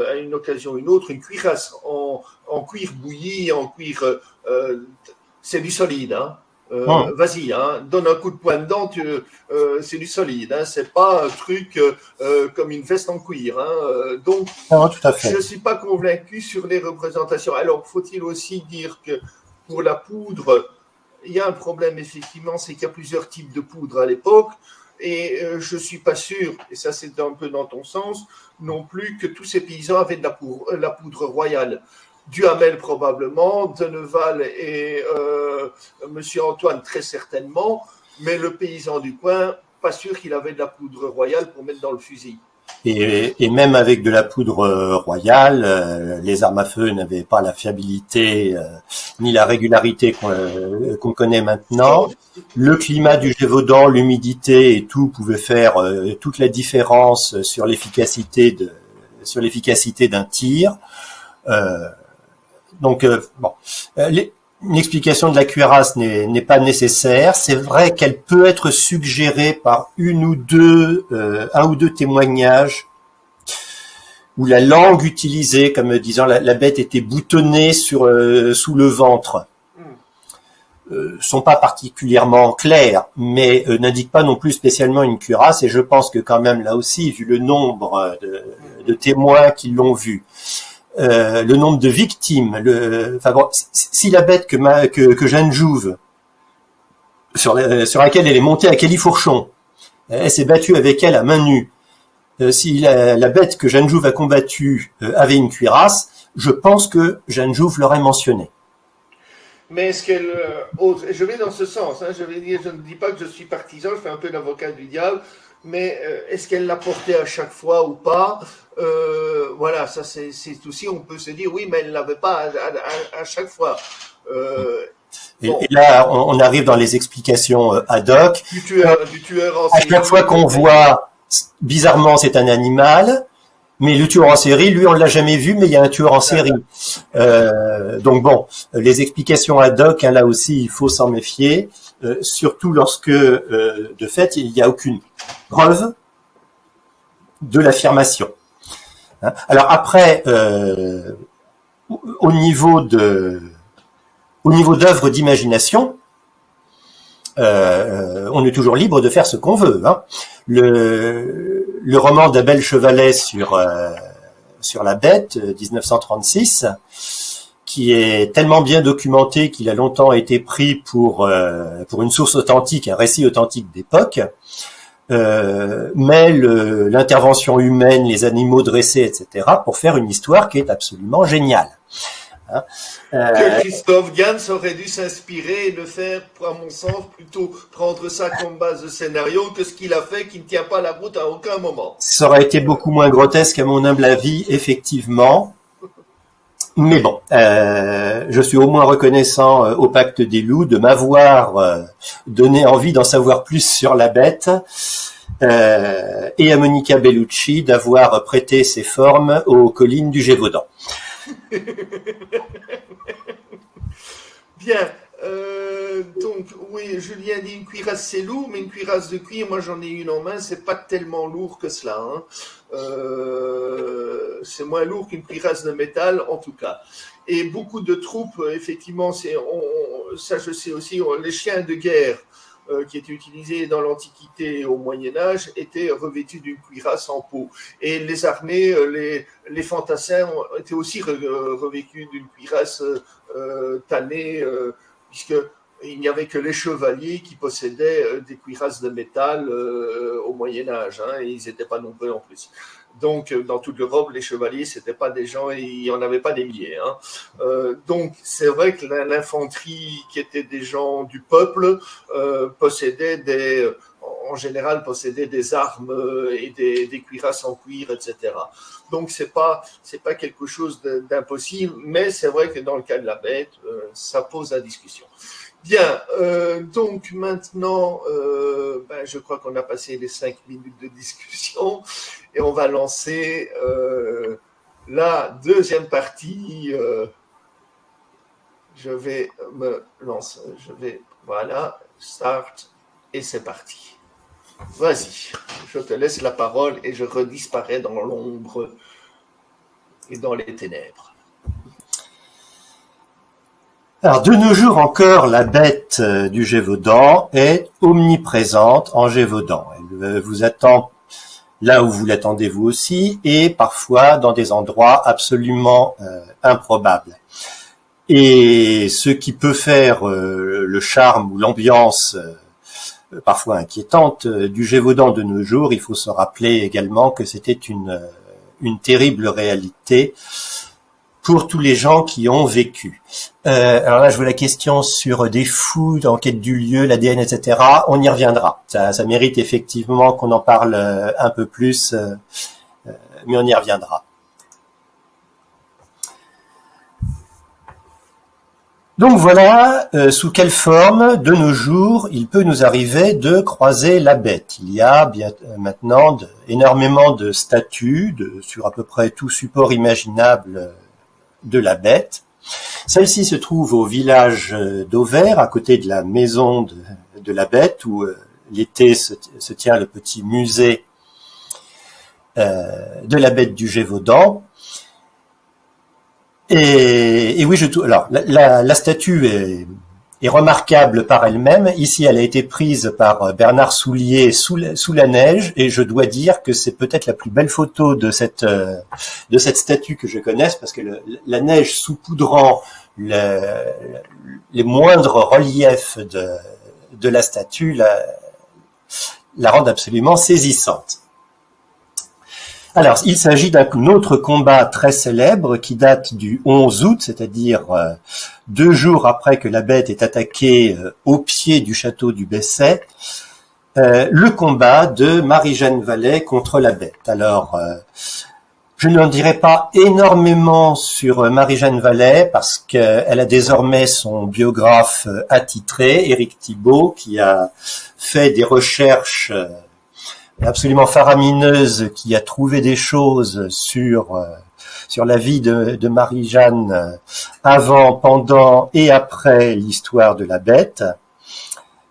à une occasion ou une autre, une cuirasse en cuir bouilli, en cuir, c'est du solide, hein. Vas-y, hein, donne un coup de poing dedans, c'est du solide, hein, c'est pas un truc comme une veste en cuir. Hein, donc, tout à fait. je ne suis pas convaincu sur les représentations. Alors, faut-il aussi dire que pour la poudre, il y a un problème effectivement, c'est qu'il y a plusieurs types de poudre à l'époque, et je ne suis pas sûr, et ça c'est un peu dans ton sens, non plus que tous ces paysans avaient de la poudre royale. Duhamel probablement, Denneval et Monsieur Antoine très certainement, mais le paysan du coin, pas sûr qu'il avait de la poudre royale pour mettre dans le fusil. Et même avec de la poudre royale, les armes à feu n'avaient pas la fiabilité ni la régularité qu'on connaît maintenant. Le climat du Gévaudan, l'humidité et tout pouvaient faire toute la différence sur l'efficacité d'un tir. Donc bon, une explication de la cuirasse n'est pas nécessaire. C'est vrai qu'elle peut être suggérée par un ou deux témoignages où la langue utilisée, comme disant la bête était boutonnée sous le ventre, sont pas particulièrement clairs, mais n'indiquent pas non plus spécialement une cuirasse. Et je pense que quand même là aussi, vu le nombre de témoins qui l'ont vu, le nombre de victimes, enfin bon, si la bête que Jeanne Jouve, sur laquelle elle est montée à Califourchon, elle s'est battue avec elle à main nue, si la bête que Jeanne Jouve a combattue avait une cuirasse, je pense que Jeanne Jouve l'aurait mentionné. Mais est-ce qu'elle je vais dans ce sens, hein, je ne dis pas que je suis partisan, je fais un peu l'avocat du diable, mais est-ce qu'elle l'a porté à chaque fois ou pas? Voilà, ça c'est aussi, on peut se dire oui, mais elle l'avait pas à chaque fois. Bon. Et là, on arrive dans les explications ad hoc. Du tueur en série. À chaque fois qu'on voit, bizarrement, c'est un animal. Mais le tueur en série, lui, on l'a jamais vu, mais il y a un tueur en série. Donc bon, les explications ad hoc, hein, là aussi, il faut s'en méfier, surtout lorsque, de fait, il n'y a aucune preuve de l'affirmation. Hein. Alors après, au niveau d'œuvres d'imagination, on est toujours libre de faire ce qu'on veut. Hein. Le roman d'Abel Chevalet sur la bête, 1936, qui est tellement bien documenté qu'il a longtemps été pris pour une source authentique, un récit authentique d'époque, mais l'intervention humaine, les animaux dressés, etc., pour faire une histoire qui est absolument géniale. Hein. Que Christophe Gans aurait dû s'inspirer et le faire, à mon sens, plutôt prendre ça comme base de scénario que ce qu'il a fait qui ne tient pas la route à aucun moment. Ça aurait été beaucoup moins grotesque à mon humble avis, effectivement. Mais bon, je suis au moins reconnaissant au Pacte des Loups de m'avoir donné envie d'en savoir plus sur la bête et à Monica Bellucci d'avoir prêté ses formes aux collines du Gévaudan. Bien, donc oui, Julien dit une cuirasse c'est lourd, mais une cuirasse de cuir, moi j'en ai une en main, c'est pas tellement lourd que cela. Hein. C'est moins lourd qu'une cuirasse de métal en tout cas. Et beaucoup de troupes, effectivement, ça je sais aussi, les chiens de guerre qui étaient utilisés dans l'Antiquité et au Moyen-Âge étaient revêtus d'une cuirasse en peau. Et les armées, les fantassins étaient aussi revêtus d'une cuirasse tannée, puisqu'il n'y avait que les chevaliers qui possédaient des cuirasses de métal au Moyen-Âge, hein, et ils n'étaient pas nombreux en plus. Donc, dans toute l'Europe, les chevaliers, c'était pas des gens, il n'y en avait pas des milliers. Hein. Donc, c'est vrai que l'infanterie, qui était des gens du peuple, possédait en général, possédait des armes et des cuirasses en cuir, etc. Donc, c'est pas quelque chose d'impossible, mais c'est vrai que dans le cas de la bête, ça pose la discussion. Bien, donc maintenant, je crois qu'on a passé les 5 minutes de discussion et on va lancer la deuxième partie. Je vais me lancer, voilà, start et c'est parti. Vas-y, je te laisse la parole et je redisparais dans l'ombre et dans les ténèbres. Alors, de nos jours encore, la bête du Gévaudan est omniprésente en Gévaudan. Elle vous attend là où vous l'attendez vous aussi, et parfois dans des endroits absolument improbables. Et ce qui peut faire le charme ou l'ambiance parfois inquiétante du Gévaudan de nos jours, il faut se rappeler également que c'était une terrible réalité pour tous les gens qui ont vécu. Alors là, je vois la question sur des fous, l'enquête du lieu, l'ADN, etc. On y reviendra. Ça mérite effectivement qu'on en parle un peu plus mais on y reviendra. Donc voilà sous quelle forme, de nos jours, il peut nous arriver de croiser la bête. Il y a bien maintenant énormément de statues sur à peu près tout support imaginable de la bête. Celle-ci se trouve au village d'Auvers, à côté de la maison de la bête, où l'été se tient le petit musée de la bête du Gévaudan. Et oui, alors la statue est remarquable par elle-même. Ici, elle a été prise par Bernard Soulier sous la neige, et je dois dire que c'est peut-être la plus belle photo de cette statue que je connaisse, parce que la neige saupoudrant les moindres reliefs de la statue la rendent absolument saisissante. Alors, il s'agit d'un autre combat très célèbre qui date du 11 août, c'est-à-dire 2 jours après que la bête est attaquée au pied du château du Besset, le combat de Marie-Jeanne Vallée contre la bête. Alors, je n'en dirai pas énormément sur Marie-Jeanne Vallée parce qu'elle a désormais son biographe attitré, Éric Thibault, qui a fait des recherches absolument faramineuse, qui a trouvé des choses sur la vie de Marie-Jeanne avant, pendant et après l'histoire de la bête.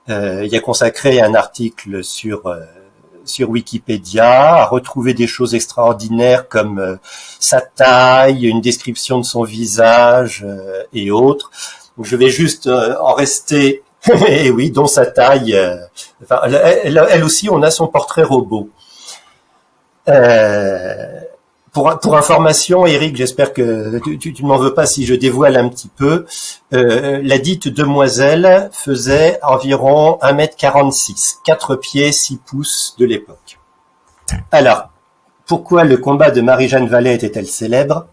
Il a consacré un article sur Wikipédia, a retrouvé des choses extraordinaires comme sa taille, une description de son visage et autres. Donc, je vais juste en rester. Et oui, dont sa taille. Enfin, elle aussi, on a son portrait robot. Pour information, Eric, j'espère que tu ne m'en veux pas si je dévoile un petit peu. La dite demoiselle faisait environ 1m46, 4 pieds 6 pouces de l'époque. Alors, pourquoi le combat de Marie-Jeanne Vallée était-elle célèbre ?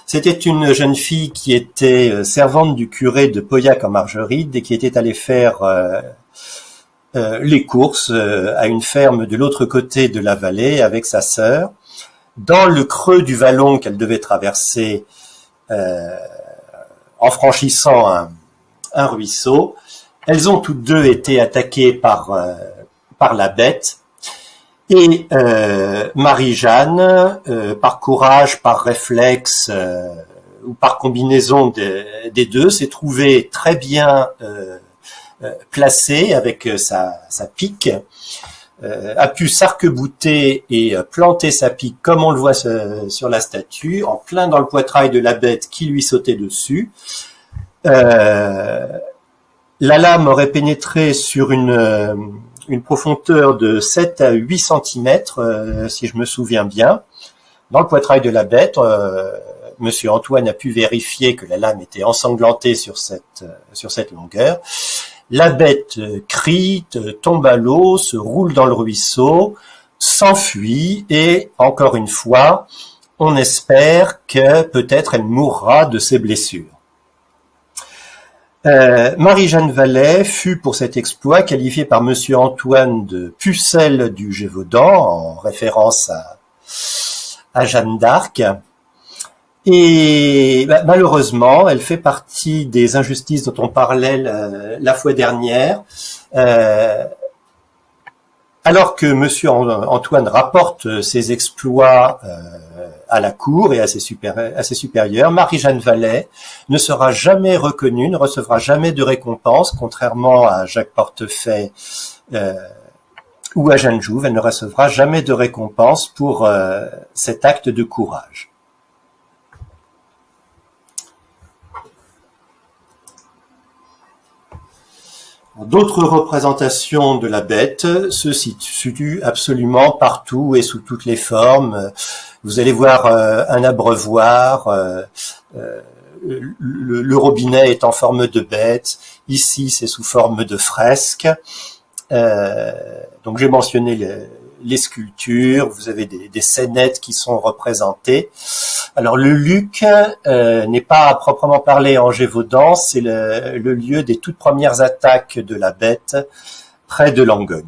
C'était une jeune fille qui était servante du curé de Pauillac en Margeride et qui était allée faire les courses à une ferme de l'autre côté de la vallée avec sa sœur. Dans le creux du vallon qu'elle devait traverser en franchissant un ruisseau, elles ont toutes deux été attaquées par la bête. Et Marie-Jeanne, par courage, par réflexe ou par combinaison des deux, s'est trouvée très bien placée avec sa pique, a pu s'arc-bouter et planter sa pique comme on le voit sur la statue, en plein dans le poitrail de la bête qui lui sautait dessus. La lame aurait pénétré sur une profondeur de 7 à 8 cm, si je me souviens bien, dans le poitrail de la bête. Monsieur Antoine a pu vérifier que la lame était ensanglantée sur cette longueur. La bête crie, tombe à l'eau, se roule dans le ruisseau, s'enfuit et, encore une fois, on espère que peut-être elle mourra de ses blessures. Marie-Jeanne Vallée fut pour cet exploit qualifiée par Monsieur Antoine de pucelle du Gévaudan, en référence à Jeanne d'Arc. Et malheureusement, elle fait partie des injustices dont on parlait la fois dernière. Alors que Monsieur Antoine rapporte ses exploits à la cour et à ses supérieurs, Marie-Jeanne Vallée ne sera jamais reconnue, ne recevra jamais de récompense, contrairement à Jacques Portefaix ou à Jeanne Jouve. Elle ne recevra jamais de récompense pour cet acte de courage. D'autres représentations de la bête se situent absolument partout et sous toutes les formes. Vous allez voir un abreuvoir, le robinet est en forme de bête. Ici, c'est sous forme de fresque. Donc, j'ai mentionné les sculptures. Vous avez des scénettes qui sont représentées. Alors, le Luc n'est pas à proprement parler en Gévaudan, c'est le lieu des toutes premières attaques de la bête près de Langogne.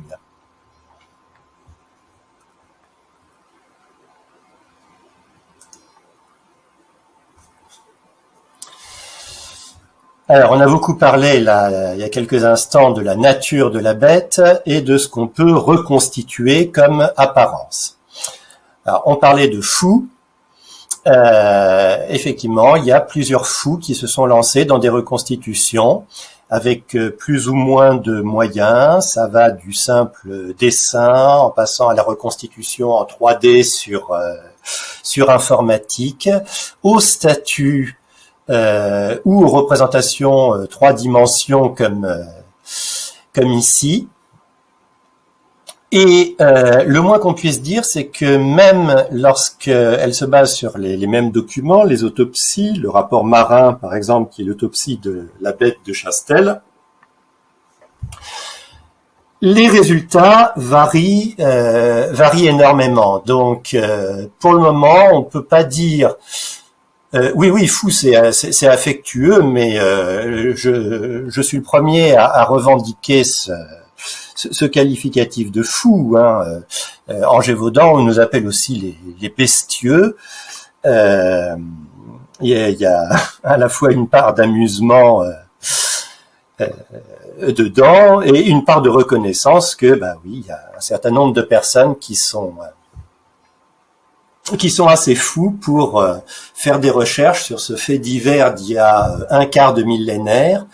Alors, on a beaucoup parlé là, il y a quelques instants de la nature de la bête et de ce qu'on peut reconstituer comme apparence. Alors, on parlait de fous. Effectivement, il y a plusieurs fous qui se sont lancés dans des reconstitutions avec plus ou moins de moyens. Ça va du simple dessin en passant à la reconstitution en 3D sur informatique, aux statues ou aux représentations 3 dimensions comme ici. Et le moins qu'on puisse dire, c'est que même lorsqu'elle se base sur les mêmes documents, les autopsies, le rapport Marin, par exemple, qui est l'autopsie de la bête de Chastel, les résultats varient énormément. Donc, pour le moment, on peut pas dire oui, fou, c'est affectueux, mais je suis le premier à revendiquer ce qualificatif de fou. En Gévaudan, on nous appelle aussi les bestieux. Il y a à la fois une part d'amusement dedans et une part de reconnaissance que, oui, il y a un certain nombre de personnes qui sont assez fous pour faire des recherches sur ce fait divers d'il y a un quart de millénaire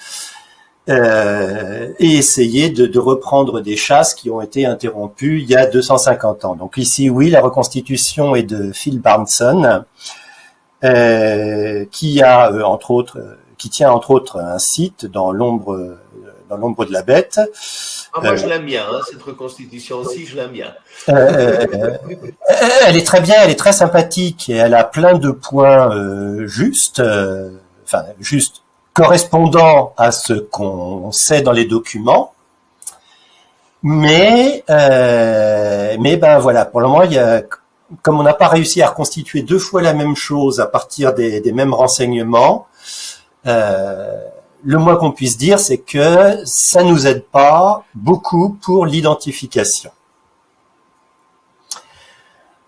et essayer de reprendre des chasses qui ont été interrompues il y a 250 ans. Donc ici, oui, la reconstitution est de Phil Barnson, qui tient entre autres un site dans l'ombre de la bête. Moi, je l'aime bien, cette reconstitution aussi, je l'aime bien. Elle est très bien, elle est très sympathique et elle a plein de points justes correspondant à ce qu'on sait dans les documents. Mais voilà, pour le moment, comme on n'a pas réussi à reconstituer 2 fois la même chose à partir des mêmes renseignements, le moins qu'on puisse dire, c'est que ça nous aide pas beaucoup pour l'identification.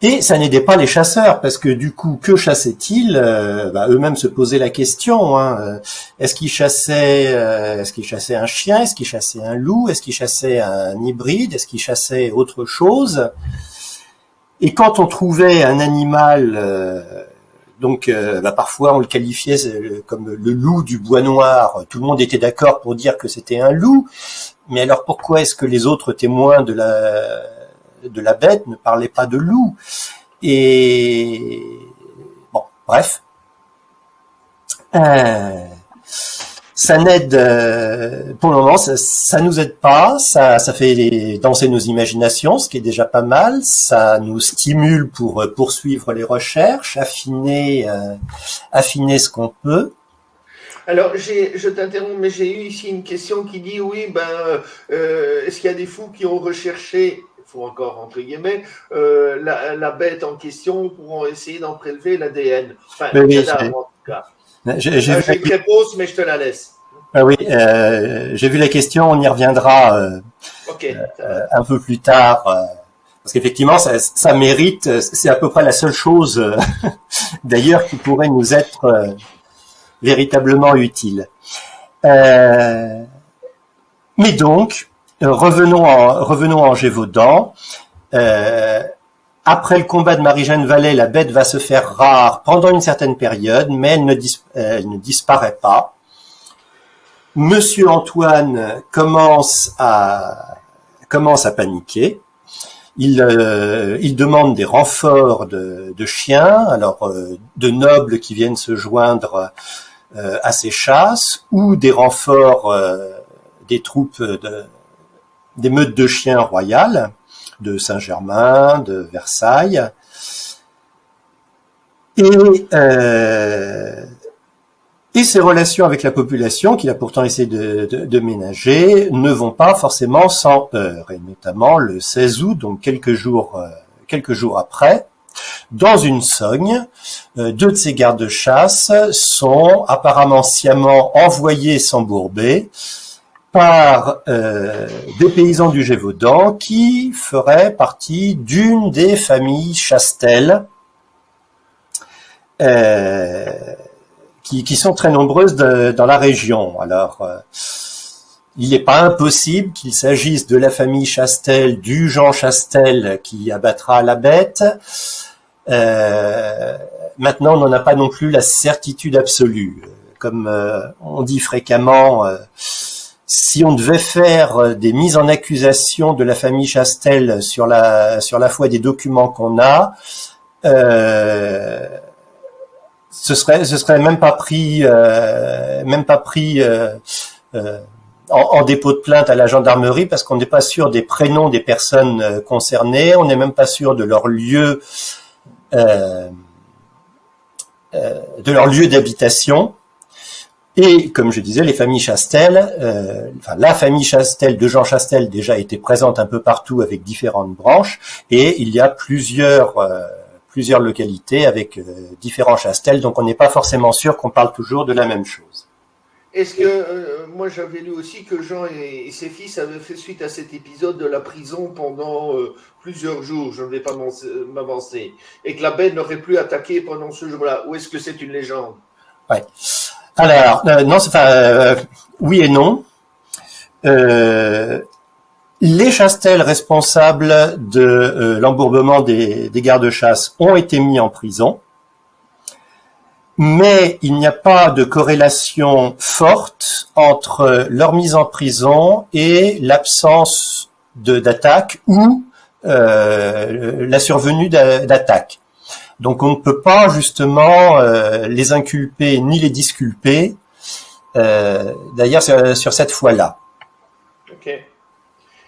Et ça n'aidait pas les chasseurs, parce que du coup, que chassaient-ils? Eux-mêmes se posaient la question. Est-ce qu'ils chassaient un chien? Est-ce qu'ils chassaient un loup? Est-ce qu'ils chassaient un hybride? Est-ce qu'ils chassaient autre chose? Et quand on trouvait un animal, parfois on le qualifiait comme le loup du bois noir, tout le monde était d'accord pour dire que c'était un loup. Mais alors pourquoi est-ce que les autres témoins de la bête ne parlaient pas de loup? Et bon, bref, ça n'aide pour le moment, ça nous aide pas, ça fait danser nos imaginations, ce qui est déjà pas mal. Ça nous stimule pour poursuivre les recherches, affiner ce qu'on peut. Alors, je t'interromps, mais j'ai eu ici une question qui dit oui, est-ce qu'il y a des fous qui ont recherché, faut encore entre guillemets, la bête en question pour essayer d'en prélever l'ADN. Enfin, oui, en tout cas. J'ai une réponse, mais je te la laisse. Oui, j'ai vu la question, on y reviendra un peu plus tard, parce qu'effectivement, ça mérite, c'est à peu près la seule chose d'ailleurs qui pourrait nous être véritablement utile. Mais donc, revenons en Gévaudan. Après le combat de Marie-Jeanne Vallée, la bête va se faire rare pendant une certaine période, mais elle ne disparaît pas. Monsieur Antoine commence à paniquer. Il demande des renforts de chiens, alors de nobles qui viennent se joindre à ces chasses, ou des renforts des troupes des meutes de chiens royales de Saint-Germain, de Versailles. Et ses relations avec la population, qu'il a pourtant essayé de ménager, ne vont pas forcément sans heurts. Et notamment le 16 août, donc quelques jours après, dans une sogne, 2 de ses gardes-chasse sont apparemment sciemment envoyés s'embourber par des paysans du Gévaudan qui feraient partie d'une des familles Chastel, qui sont très nombreuses dans la région. Alors, il n'est pas impossible qu'il s'agisse de la famille Chastel, du Jean Chastel qui abattra la bête. Maintenant, on n'en a pas non plus la certitude absolue. Comme on dit fréquemment, si on devait faire des mises en accusation de la famille Chastel sur la foi des documents qu'on a, ce serait même pas pris en dépôt de plainte à la gendarmerie parce qu'on n'est pas sûr des prénoms des personnes concernées, on n'est même pas sûr de leur lieu d'habitation. Et comme je disais, les familles Chastel, la famille Chastel de Jean Chastel déjà était présente un peu partout avec différentes branches, et il y a plusieurs localités avec différents Chastel, donc on n'est pas forcément sûr qu'on parle toujours de la même chose. Est-ce que, moi j'avais lu aussi que Jean et ses fils avaient fait suite à cet épisode de la prison pendant plusieurs jours, je ne vais pas m'avancer, et que la bête n'aurait plus attaqué pendant ce jour-là, ou est-ce que c'est une légende? Ouais. Alors, non, oui et non. Les Chastel responsables de l'embourbement des gardes-chasse ont été mis en prison, mais il n'y a pas de corrélation forte entre leur mise en prison et l'absence d'attaque ou la survenue d'attaque. Donc on ne peut pas justement les inculper ni les disculper, d'ailleurs sur cette fois-là. Ok.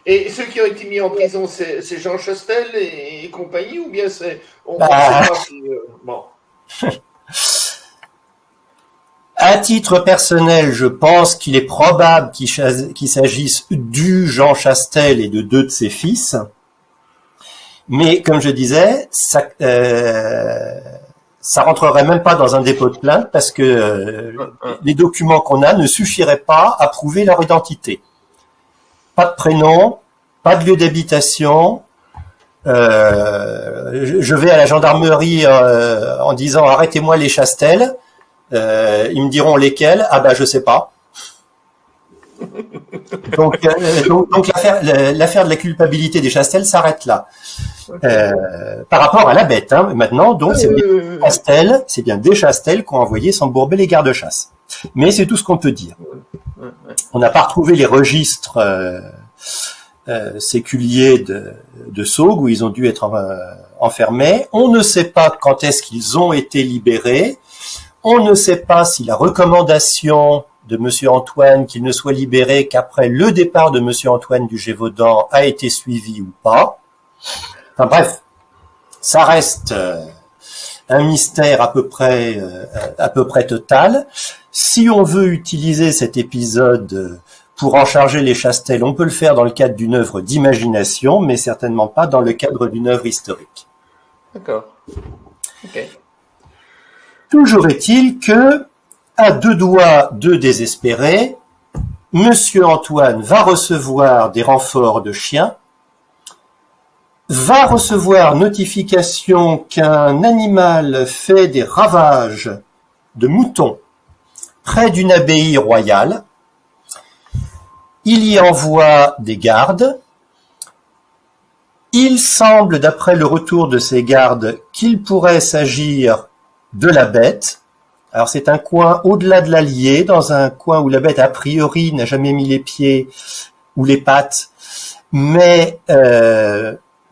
Et ceux qui ont été mis en prison, c'est Jean Chastel et compagnie, ou bien c'est... On sait pas si, bon. À titre personnel, je pense qu'il est probable qu'il s'agisse du Jean Chastel et de 2 de ses fils. Mais comme je disais, ça rentrerait même pas dans un dépôt de plainte parce que les documents qu'on a ne suffiraient pas à prouver leur identité. Pas de prénom, pas de lieu d'habitation. Je vais à la gendarmerie en disant arrêtez-moi les Chastel. Ils me diront lesquels. Ah bah je sais pas. Donc l'affaire de la culpabilité des Chastel s'arrête là. Par rapport à la bête, hein. Maintenant, donc c'est bien des Chastel qui ont envoyé s'embourber les gardes-chasse. Mais c'est tout ce qu'on peut dire. On n'a pas retrouvé les registres séculiers de Saugues où ils ont dû être enfermés. On ne sait pas quand est-ce qu'ils ont été libérés. On ne sait pas si la recommandation de Monsieur Antoine qu'il ne soit libéré qu'après le départ de Monsieur Antoine du Gévaudan a été suivi ou pas. Enfin bref, ça reste un mystère à peu près total. Si on veut utiliser cet épisode pour en charger les Chastel, on peut le faire dans le cadre d'une œuvre d'imagination, mais certainement pas dans le cadre d'une œuvre historique. D'accord. Ok. Toujours est-il que, à 2 doigts de désespérer, Monsieur Antoine va recevoir des renforts de chiens, va recevoir notification qu'un animal fait des ravages de moutons près d'une abbaye royale. Il y envoie des gardes. Il semble, d'après le retour de ces gardes, qu'il pourrait s'agir de la bête. Alors c'est un coin au-delà de l'Allier, dans un coin où la bête a priori n'a jamais mis les pieds ou les pattes, mais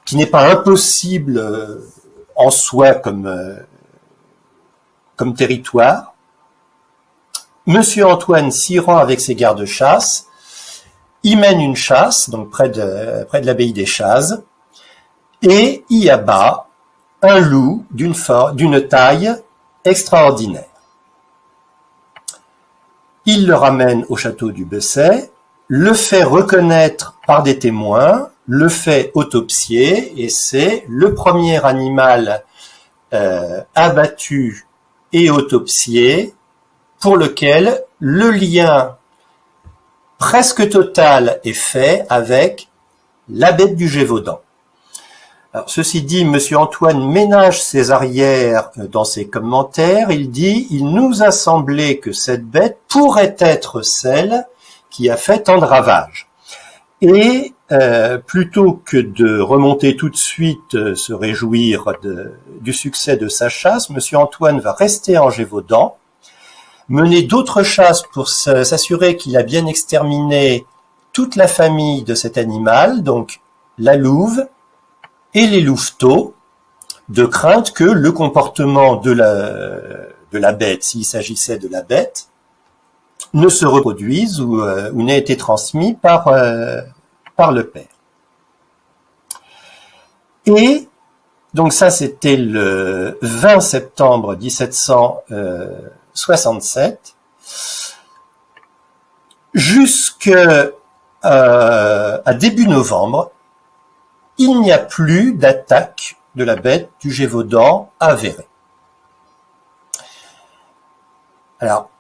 qui n'est pas impossible en soi comme territoire. Monsieur Antoine s'y rend avec ses gardes-chasse. Il mène une chasse, donc près de l'abbaye des Chazes, et y abat un loup d'une taille extraordinaire. Il le ramène au château du Besset, le fait reconnaître par des témoins, le fait autopsier, et c'est le premier animal abattu et autopsié pour lequel le lien presque total est fait avec la bête du Gévaudan. Alors, ceci dit, Monsieur Antoine ménage ses arrières dans ses commentaires. Il dit « Il nous a semblé que cette bête pourrait être celle qui a fait tant de ravages. » Et plutôt que de remonter tout de suite se réjouir du succès de sa chasse, Monsieur Antoine va rester en Gévaudan, mener d'autres chasses pour s'assurer qu'il a bien exterminé toute la famille de cet animal, donc la louve, et les louveteaux, de crainte que le comportement de la bête, s'il s'agissait de la bête, ne se reproduise ou n'ait été transmis par le père. Et donc ça, c'était le 20 septembre 1767, jusqu'à début novembre, il n'y a plus d'attaque de la bête du Gévaudan avérée. Alors,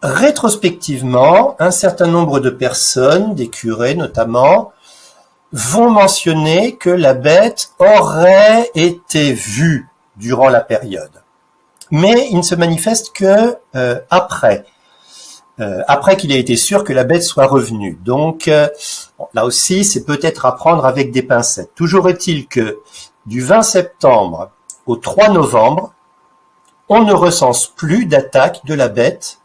rétrospectivement, un certain nombre de personnes, des curés notamment, vont mentionner que la bête aurait été vue durant la période. Mais il ne se manifeste que après qu'il ait été sûr que la bête soit revenue. Donc là aussi, c'est peut-être à prendre avec des pincettes. Toujours est-il que du 20 septembre au 3 novembre, on ne recense plus d'attaque de la bête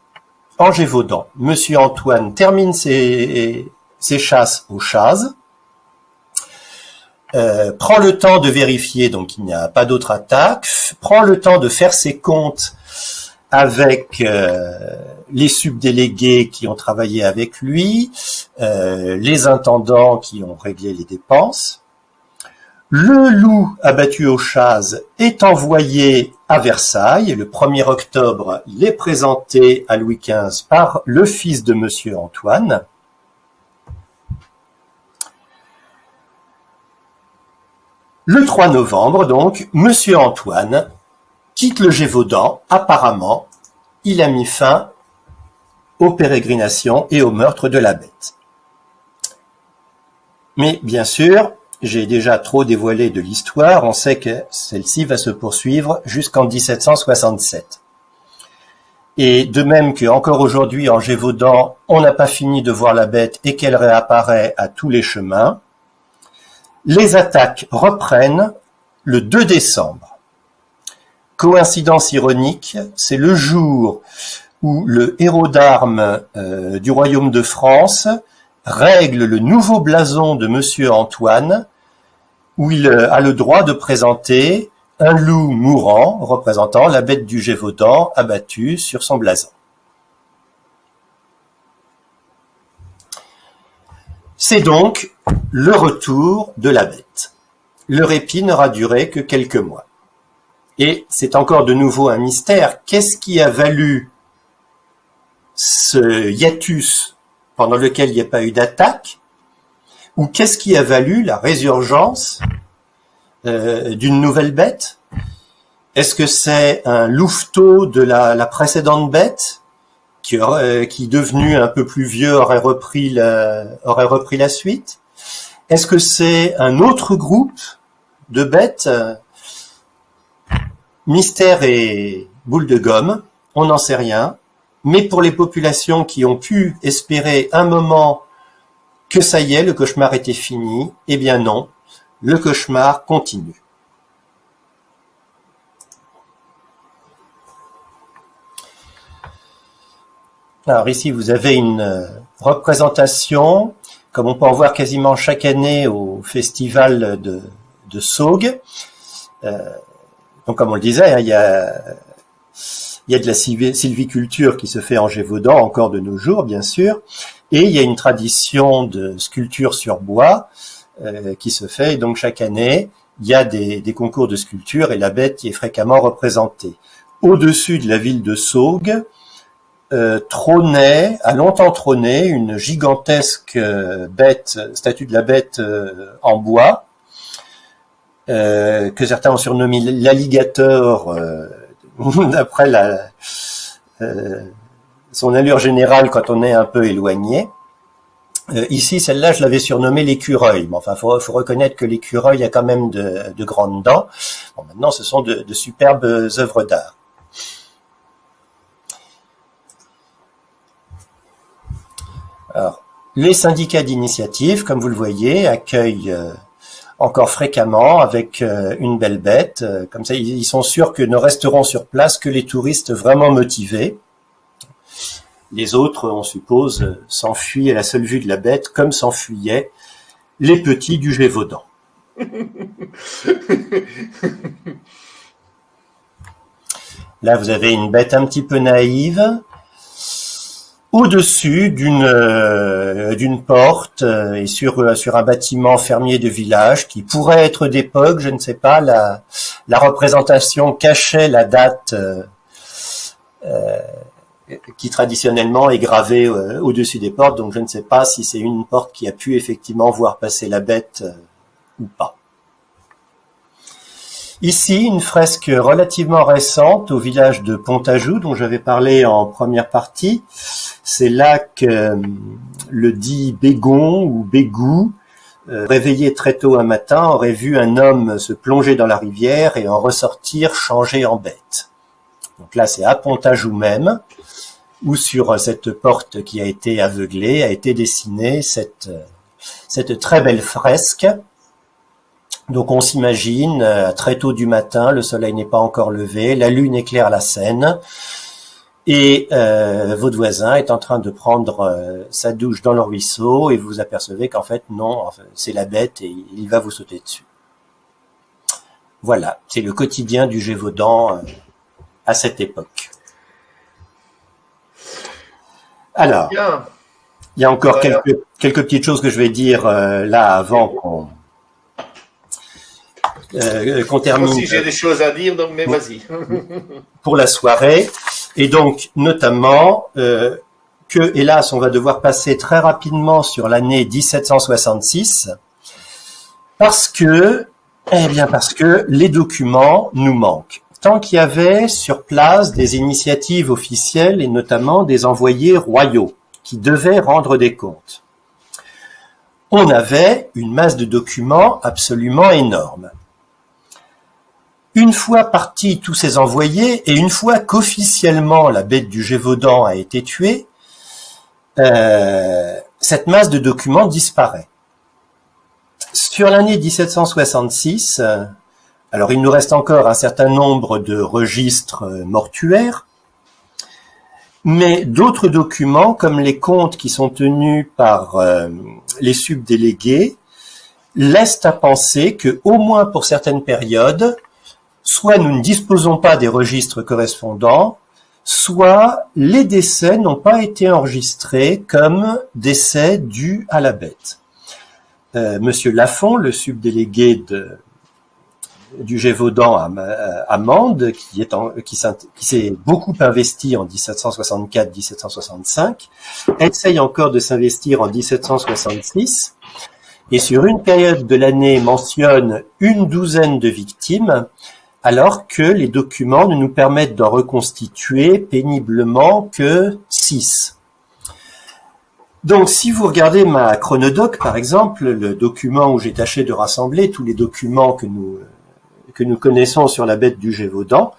en Gévaudan. Monsieur Antoine termine ses chasses aux chazes, prend le temps de vérifier, donc il n'y a pas d'autre attaque, prend le temps de faire ses comptes avec les subdélégués qui ont travaillé avec lui, les intendants qui ont réglé les dépenses. Le loup abattu aux chazes est envoyé à Versailles, et le 1er octobre, il est présenté à Louis XV par le fils de Monsieur Antoine. Le 3 novembre, donc, Monsieur Antoine quitte le Gévaudan. Apparemment, il a mis fin aux pérégrinations et au meurtre de la bête. Mais bien sûr, j'ai déjà trop dévoilé de l'histoire, on sait que celle-ci va se poursuivre jusqu'en 1767. Et de même que encore aujourd'hui en Gévaudan, on n'a pas fini de voir la bête et qu'elle réapparaît à tous les chemins, les attaques reprennent le 2 décembre. Coïncidence ironique, c'est le jour où le héros d'armes du royaume de France règle le nouveau blason de Monsieur Antoine, où il a le droit de présenter un loup mourant représentant la bête du Gévaudan abattue sur son blason. C'est donc le retour de la bête. Le répit n'aura duré que quelques mois. Et c'est encore de nouveau un mystère. Qu'est-ce qui a valu ce hiatus pendant lequel il n'y a pas eu d'attaque? Ou qu'est-ce qui a valu la résurgence d'une nouvelle bête? Est-ce que c'est un louveteau de la précédente bête qui, devenu un peu plus vieux, aurait repris la suite? Est-ce que c'est un autre groupe de bêtes? Mystère et boule de gomme, on n'en sait rien. Mais pour les populations qui ont pu espérer un moment que ça y est, le cauchemar était fini, eh bien non, le cauchemar continue. Alors ici, vous avez une représentation, comme on peut en voir quasiment chaque année au festival de Saugues. Donc comme on le disait, il y a de la sylviculture qui se fait en Gévaudan, encore de nos jours, bien sûr, et il y a une tradition de sculpture sur bois qui se fait, et donc chaque année, il y a des concours de sculpture, et la bête y est fréquemment représentée. Au-dessus de la ville de Saugues, a longtemps trôné une gigantesque statue de la bête en bois, que certains ont surnommé l'alligator, d'après son allure générale quand on est un peu éloigné. Ici, celle-là, je l'avais surnommée l'écureuil. Mais enfin, faut reconnaître que l'écureuil a quand même de grandes dents. Bon, maintenant, ce sont de superbes œuvres d'art. Alors, les syndicats d'initiative, comme vous le voyez, accueillent encore fréquemment avec une belle bête. Comme ça, ils sont sûrs que ne resteront sur place que les touristes vraiment motivés. Les autres, on suppose, s'enfuient à la seule vue de la bête, comme s'enfuyaient les petits du Gévaudan. Là, vous avez une bête un petit peu naïve, au-dessus d'une porte et sur un bâtiment fermier de village qui pourrait être d'époque, je ne sais pas. La représentation cachait la date qui traditionnellement est gravée au-dessus des portes, donc je ne sais pas si c'est une porte qui a pu effectivement voir passer la bête ou pas. Ici, une fresque relativement récente au village de Pontajou, dont j'avais parlé en première partie. C'est là que le dit Bégon ou Bégou, réveillé très tôt un matin, aurait vu un homme se plonger dans la rivière et en ressortir changé en bête. Donc là, c'est à Pontajou même, où sur cette porte qui a été aveuglée, a été dessinée cette très belle fresque. Donc on s'imagine, très tôt du matin, le soleil n'est pas encore levé, la lune éclaire la Seine, et votre voisin est en train de prendre sa douche dans le ruisseau, et vous vous apercevez qu'en fait, non, c'est la bête, et il va vous sauter dessus. Voilà, c'est le quotidien du Gévaudan à cette époque. Alors, il y a encore quelques petites choses que je vais dire là avant qu'on termine. Moi aussi, j'ai des choses à dire, donc mais vas-y. Pour la soirée, et donc notamment que, hélas, on va devoir passer très rapidement sur l'année 1766 parce que les documents nous manquent. Tant qu'il y avait sur place des initiatives officielles et notamment des envoyés royaux qui devaient rendre des comptes, on avait une masse de documents absolument énorme. Une fois partis tous ces envoyés et une fois qu'officiellement la bête du Gévaudan a été tuée, cette masse de documents disparaît. Sur l'année 1766, alors il nous reste encore un certain nombre de registres mortuaires, mais d'autres documents, comme les comptes qui sont tenus par les subdélégués, laissent à penser que, au moins pour certaines périodes, soit nous ne disposons pas des registres correspondants, soit les décès n'ont pas été enregistrés comme décès dus à la bête. Monsieur Lafont, le subdélégué du Gévaudan à Mende, qui s'est beaucoup investi en 1764-1765, essaye encore de s'investir en 1766, et sur une période de l'année mentionne une douzaine de victimes, alors que les documents ne nous permettent d'en reconstituer péniblement que 6. Donc, si vous regardez ma chronodoc, par exemple, le document où j'ai tâché de rassembler tous les documents que nous connaissons sur la bête du Gévaudan,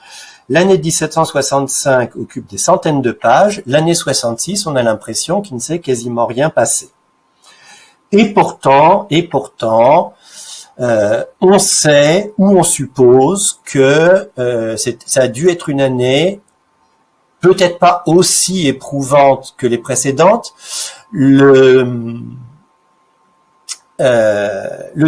l'année 1765 occupe des centaines de pages, l'année 66, on a l'impression qu'il ne s'est quasiment rien passé. Et pourtant, on sait ou on suppose que ça a dû être une année peut-être pas aussi éprouvante que les précédentes. Le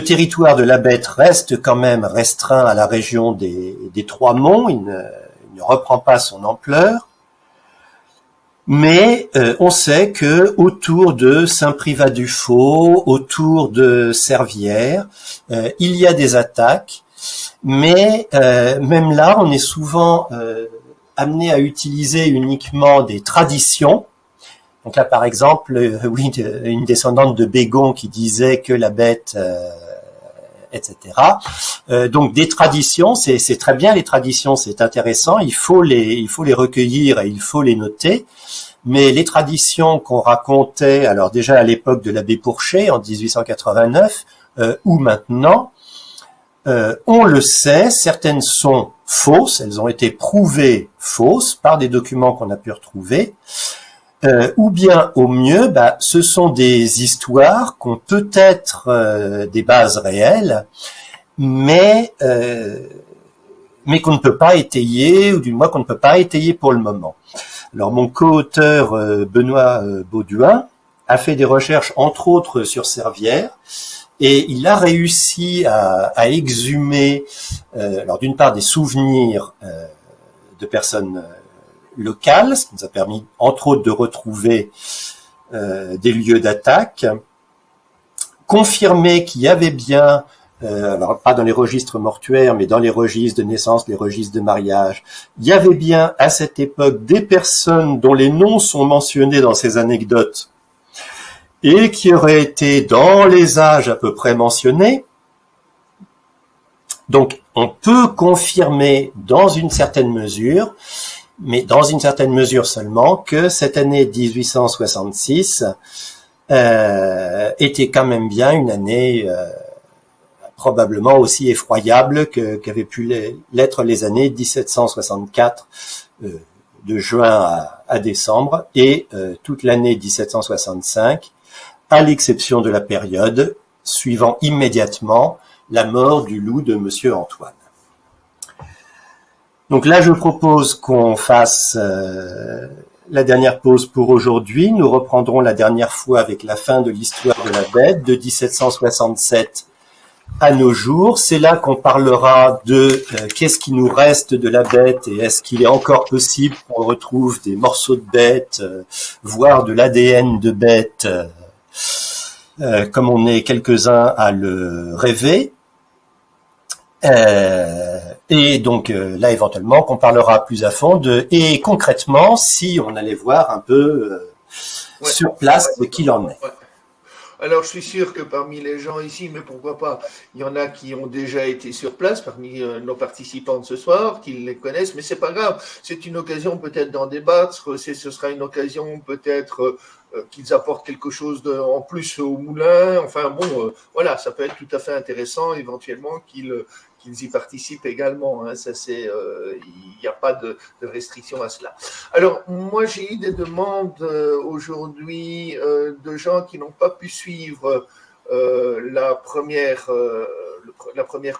territoire de la bête reste quand même restreint à la région des Trois Monts, il ne reprend pas son ampleur. Mais on sait que autour de Saint-Privat-du-Faux, autour de Servières, il y a des attaques, mais même là, on est souvent amené à utiliser uniquement des traditions. Donc là, par exemple, oui, une descendante de Bégon qui disait que la bête, etc. Donc des traditions, c'est très bien les traditions, c'est intéressant, il faut les recueillir et il faut les noter. mais les traditions qu'on racontait, alors déjà à l'époque de l'abbé Pourchet en 1889, ou maintenant, on le sait, certaines sont fausses, elles ont été prouvées fausses par des documents qu'on a pu retrouver, ou bien au mieux, ce sont des histoires qui ont peut-être des bases réelles, mais qu'on ne peut pas étayer, ou du moins qu'on ne peut pas étayer pour le moment. Alors mon co-auteur Benoît Bauduin a fait des recherches entre autres sur Servières, et il a réussi à exhumer, alors d'une part des souvenirs de personnes locales, ce qui nous a permis entre autres de retrouver des lieux d'attaque, confirmer qu'il y avait bien, alors pas dans les registres mortuaires, mais dans les registres de naissance, les registres de mariage, il y avait bien à cette époque des personnes dont les noms sont mentionnés dans ces anecdotes, et qui auraient été dans les âges à peu près mentionnés. Donc, on peut confirmer dans une certaine mesure, mais dans une certaine mesure seulement, que cette année 1866 était quand même bien une année probablement aussi effroyable qu'avaient pu l'être les années 1764, de juin à décembre, et toute l'année 1765, à l'exception de la période suivant immédiatement la mort du loup de Monsieur Antoine. Donc là, je propose qu'on fasse la dernière pause pour aujourd'hui. Nous reprendrons la dernière fois avec la fin de l'histoire de la bête de 1767 à nos jours. C'est là qu'on parlera de qu'est-ce qui nous reste de la bête et est-ce qu'il est encore possible qu'on retrouve des morceaux de bête, voire de l'ADN de bête, comme on est quelques-uns à le rêver. Et donc là, éventuellement, qu'on parlera plus à fond et concrètement, si on allait voir un peu sur place ce qu'il en est. Ouais. Alors, je suis sûr que parmi les gens ici, mais pourquoi pas, il y en a qui ont déjà été sur place parmi nos participants de ce soir, qui les connaissent, mais c'est pas grave. C'est une occasion peut-être d'en débattre. Ce sera une occasion peut-être qu'ils apportent quelque chose en plus au moulin. Enfin bon, voilà, ça peut être tout à fait intéressant éventuellement qu'ils y participent également. Hein. Ça, il n'y a pas de restriction à cela. Alors, moi, j'ai eu des demandes aujourd'hui de gens qui n'ont pas pu suivre la première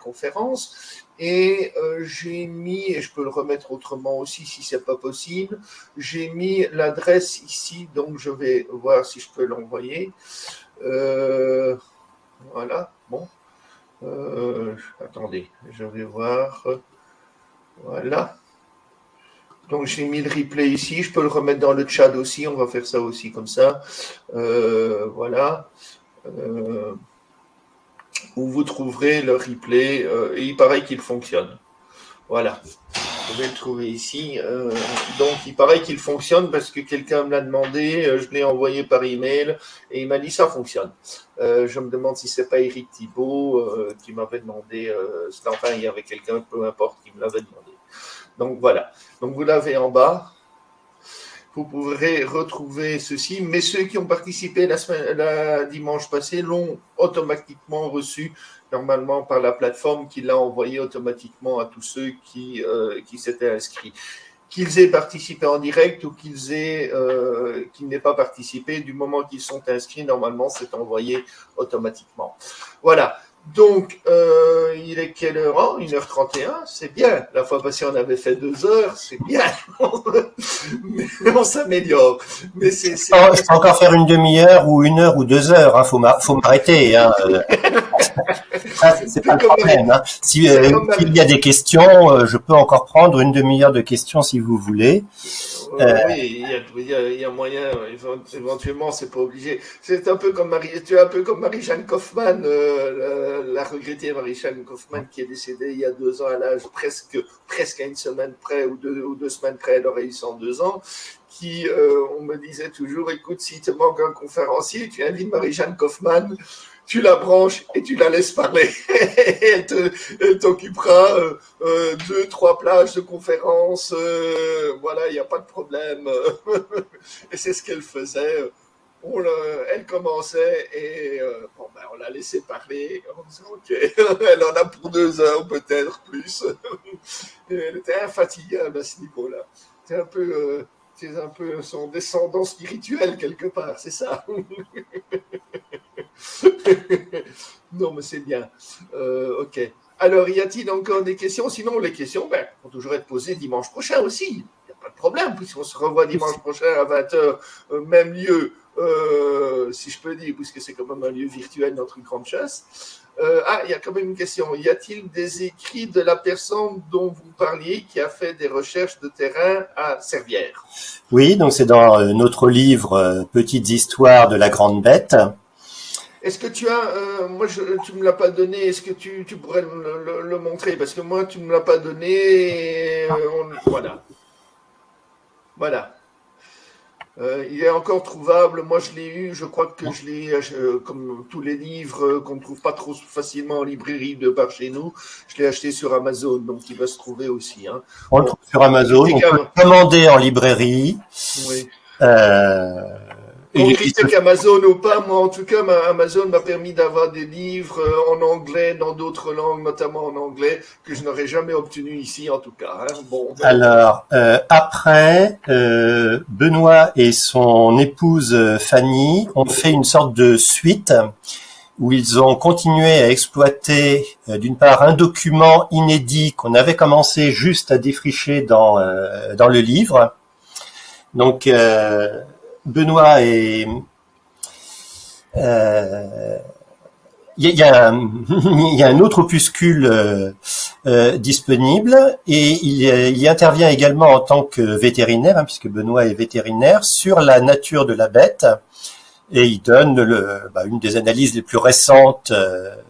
conférence. Et j'ai mis, et je peux le remettre autrement aussi si c'est pas possible, j'ai mis l'adresse ici, donc je vais voir si je peux l'envoyer. Voilà, bon. Attendez, je vais voir. Voilà. Donc j'ai mis le replay ici, je peux le remettre dans le chat aussi, on va faire ça aussi comme ça. Voilà. Où vous trouverez le replay, et il paraît qu'il fonctionne. Voilà. Vous pouvez le trouver ici. Donc, il paraît qu'il fonctionne parce que quelqu'un me l'a demandé, je l'ai envoyé par email et il m'a dit ça fonctionne. Je me demande si c'est pas Éric Thibault qui m'avait demandé, enfin, il y avait quelqu'un, peu importe, qui me l'avait demandé. Donc, voilà. Donc, vous l'avez en bas. Vous pourrez retrouver ceci, mais ceux qui ont participé la dimanche passé l'ont automatiquement reçu normalement par la plateforme qui l'a envoyé automatiquement à tous ceux qui s'étaient inscrits. Qu'ils aient participé en direct ou qu'ils n'aient pas participé, du moment qu'ils sont inscrits, normalement, c'est envoyé automatiquement. Voilà. Donc, il est quelle heure? 1h31, c'est bien. La fois passée, on avait fait 2 heures, c'est bien. Mais on s'améliore. Mais je peux encore faire une demi-heure ou 1 heure ou 2 heures. Hein. Faut m'arrêter. Hein. Ça, c'est pas le problème. Hein. S'il y a des questions, je peux encore prendre une demi-heure de questions si vous voulez. Oui, il y a moyen, éventuellement, c'est pas obligé. C'est un peu comme Marie-Jeanne Kaufmann, la regrettée Marie-Jeanne Kaufmann qui est décédée il y a 2 ans à l'âge presque à une semaine près ou deux semaines près, elle aurait eu 102 ans, on me disait toujours, écoute, si te manque un conférencier, tu invites Marie-Jeanne Kaufmann. tu la branches et tu la laisses parler. Elle t'occupera 2-3 plages de conférences. Voilà, il n'y a pas de problème. Et c'est ce qu'elle faisait. Elle commençait et on l'a laissé parler en disant ok, elle en a pour 2 heures peut-être plus. Et elle était infatigable à ce niveau-là. C'est un peu son descendant spirituel quelque part, c'est ça. Non, mais c'est bien. Ok. Alors, y a-t-il encore des questions? Sinon, les questions vont toujours être posées dimanche prochain aussi. Il n'y a pas de problème, puisqu'on se revoit dimanche prochain à 20h, même lieu, si je peux dire, puisque c'est quand même un lieu virtuel, notre grande chasse. Il y a quand même une question. Y a-t-il des écrits de la personne dont vous parliez qui a fait des recherches de terrain à Servières? Oui, donc c'est dans notre livre Petites histoires de la grande bête. Est-ce que tu as, tu me l'as pas donné, est-ce que tu pourrais le montrer? Parce que moi, tu me l'as pas donné, et, voilà. Voilà. Il est encore trouvable, moi je l'ai eu, je crois que je l'ai, comme tous les livres qu'on ne trouve pas trop facilement en librairie de par chez nous, je l'ai acheté sur Amazon, donc il va se trouver aussi. Hein. On le trouve sur Amazon, on peut le commander en librairie. Oui. On critique Amazon ou pas, moi en tout cas, Amazon m'a permis d'avoir des livres en anglais, dans d'autres langues, notamment en anglais, que je n'aurais jamais obtenu ici en tout cas. Hein. Bon. Alors, après, Benoît et son épouse Fanny ont fait une sorte de suite où ils ont continué à exploiter, d'une part, un document inédit qu'on avait commencé juste à défricher dans le livre. Donc, Benoît et il y a un autre opuscule disponible et il y intervient également en tant que vétérinaire, puisque Benoît est vétérinaire, sur la nature de la bête et il donne une des analyses les plus récentes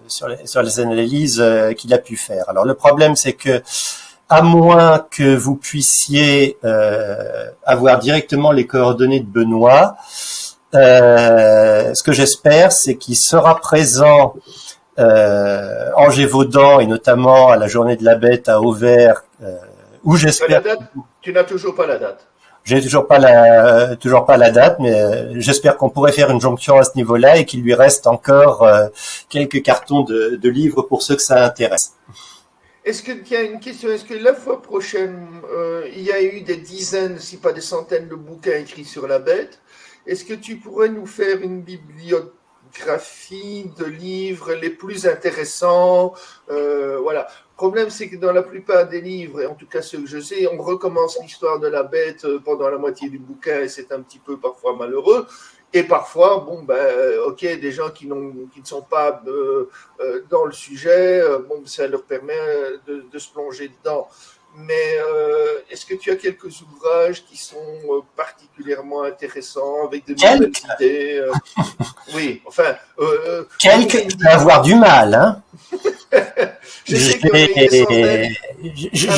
sur les analyses qu'il a pu faire. Alors le problème c'est que à moins que vous puissiez avoir directement les coordonnées de Benoît, ce que j'espère, c'est qu'il sera présent en Gévaudan et notamment à la Journée de la Bête à Auvers, où j'espère. Tu n'as toujours pas la date. J'ai toujours pas la date, mais j'espère qu'on pourrait faire une jonction à ce niveau-là et qu'il lui reste encore quelques cartons de livres pour ceux que ça intéresse. Est-ce qu'il y a une question? Est-ce que la fois prochaine, il y a eu des dizaines, si pas des centaines de bouquins écrits sur la bête? Est-ce que tu pourrais nous faire une bibliographie de livres les plus intéressants? Voilà. Le problème, c'est que dans la plupart des livres, et en tout cas ceux que je sais, on recommence l'histoire de la bête pendant la moitié du bouquin et c'est un petit peu parfois malheureux. Et parfois, des gens qui ne sont pas dans le sujet, ça leur permet de se plonger dedans. Mais est-ce que tu as quelques ouvrages qui sont particulièrement intéressants, avec de nouvelles idées? Oui, enfin... quelques, tu vas avoir du mal, hein. J'ai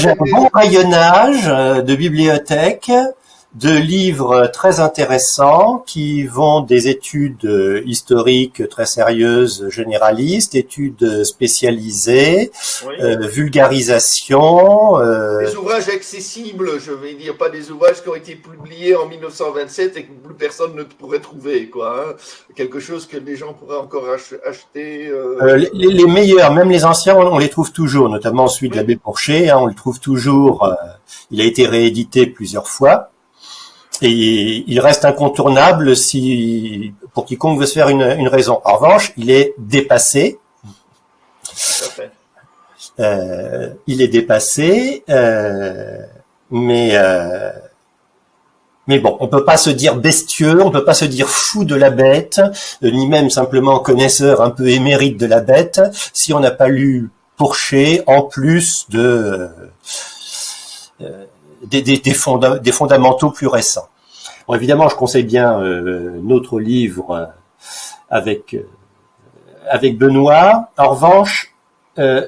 un bon rayonnage de bibliothèques, de livres très intéressants qui vont des études historiques très sérieuses, généralistes, études spécialisées, oui. Vulgarisation. Des ouvrages accessibles, je vais dire, pas des ouvrages qui ont été publiés en 1927 et que plus personne ne pourrait trouver, quoi. Hein. Quelque chose que les gens pourraient encore acheter. Les meilleurs, même les anciens, on les trouve toujours, notamment celui de l'abbé Pourchet, on le trouve toujours. Il a été réédité plusieurs fois. Et il reste incontournable pour quiconque veut se faire une raison. En revanche, il est dépassé. Il est dépassé, mais bon, on peut pas se dire bestieux, on peut pas se dire fou de la bête, ni même simplement connaisseur un peu émérite de la bête, si on n'a pas lu Pourchet en plus des fondamentaux plus récents. Bon, évidemment, je conseille bien notre livre avec Benoît. En revanche,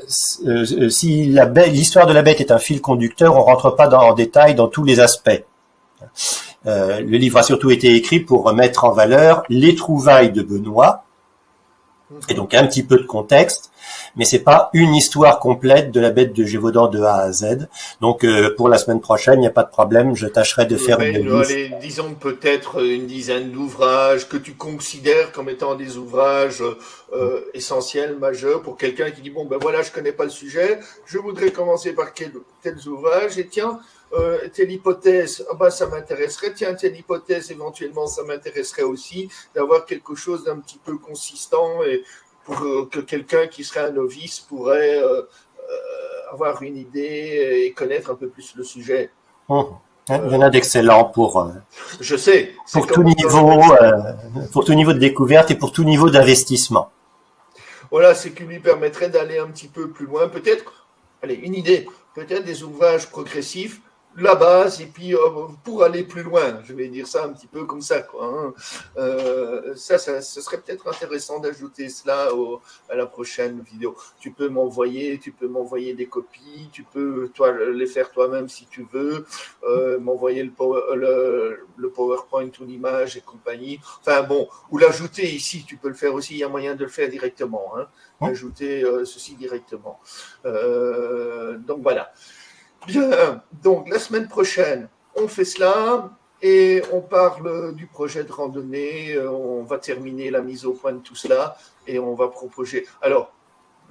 si l'histoire de la bête est un fil conducteur, on rentre pas en détail dans tous les aspects. Le livre a surtout été écrit pour mettre en valeur les trouvailles de Benoît et donc un petit peu de contexte, mais c'est pas une histoire complète de la bête de Gévaudan de A à Z. Donc pour la semaine prochaine, il n'y a pas de problème, je tâcherai de faire une liste. Allez, disons peut-être une dizaine d'ouvrages que tu considères comme étant des ouvrages essentiels, majeurs, pour quelqu'un qui dit, bon, ben voilà, je connais pas le sujet, je voudrais commencer par tels ouvrages, et tiens, telle hypothèse, ah ben, ça m'intéresserait, tiens, telle hypothèse, éventuellement, ça m'intéresserait aussi, d'avoir quelque chose d'un petit peu consistant, et pour que quelqu'un qui serait un novice pourrait avoir une idée et connaître un peu plus le sujet. Il y en a d'excellents pour je sais, pour tout niveau de découverte et pour tout niveau d'investissement. Voilà, ce qui lui permettrait d'aller un petit peu plus loin, peut-être, allez, une idée, peut-être des ouvrages progressifs, la base, et puis pour aller plus loin, je vais dire ça un petit peu comme ça, quoi. Hein. Ce serait peut-être intéressant d'ajouter cela à la prochaine vidéo. Tu peux m'envoyer des copies, tu peux toi les faire toi-même si tu veux, m'envoyer le PowerPoint ou l'image et compagnie. Enfin bon, ou l'ajouter ici, tu peux le faire aussi. Il y a moyen de le faire directement, hein. Ajouter ceci directement. Donc voilà. Bien, donc la semaine prochaine, on fait cela et on parle du projet de randonnée. On va terminer la mise au point de tout cela et on va proposer. Alors,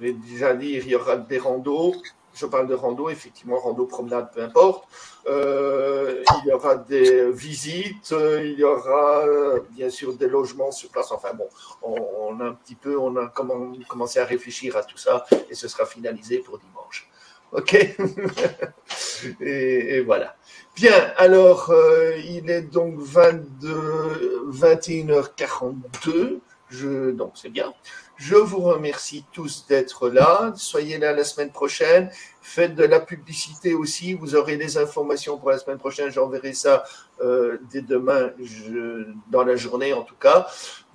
je vais déjà dire, il y aura des randos. Je parle de rando, effectivement, rando, promenade, peu importe. Il y aura des visites, il y aura bien sûr des logements sur place. Enfin bon, on a commencé à réfléchir à tout ça et ce sera finalisé pour dimanche. Ok. Et voilà. Bien, alors, il est donc 21h42. Donc, c'est bien. Je vous remercie tous d'être là. Soyez là la semaine prochaine. Faites de la publicité aussi. Vous aurez des informations pour la semaine prochaine. J'enverrai ça dès demain, dans la journée en tout cas.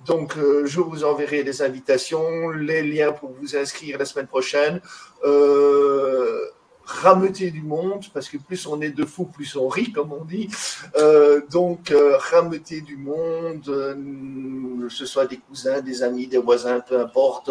Donc, je vous enverrai les invitations, les liens pour vous inscrire la semaine prochaine. Rameuter du monde, parce que plus on est de fous, plus on rit, comme on dit. Donc, rameuter du monde, que ce soit des cousins, des amis, des voisins, peu importe,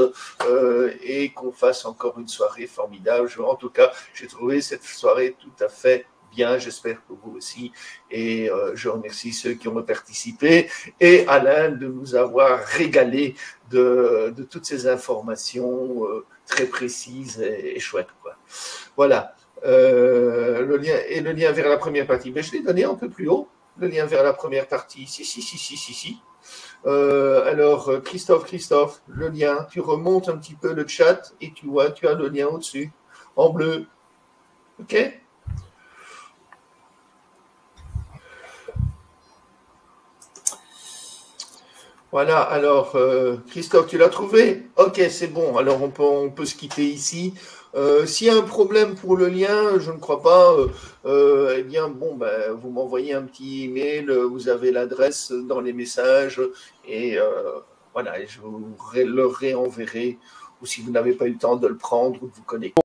et qu'on fasse encore une soirée formidable. En tout cas, j'ai trouvé cette soirée tout à fait bien, j'espère que vous aussi, et je remercie ceux qui ont participé, et Alain de nous avoir régalé de toutes ces informations très précises et chouettes, quoi. Voilà, le lien vers la première partie, mais je l'ai donné un peu plus haut, le lien vers la première partie, si. Alors, Christophe, le lien, tu remontes un petit peu le chat, et tu vois, tu as le lien au-dessus, en bleu, ok? Voilà, alors Christophe, tu l'as trouvé? Ok, c'est bon, alors on peut se quitter ici. S'il y a un problème pour le lien, je ne crois pas, eh bien, bon, ben, vous m'envoyez un petit email, vous avez l'adresse dans les messages, et voilà, je vous le réenverrai, ou si vous n'avez pas eu le temps de le prendre ou de vous connecter.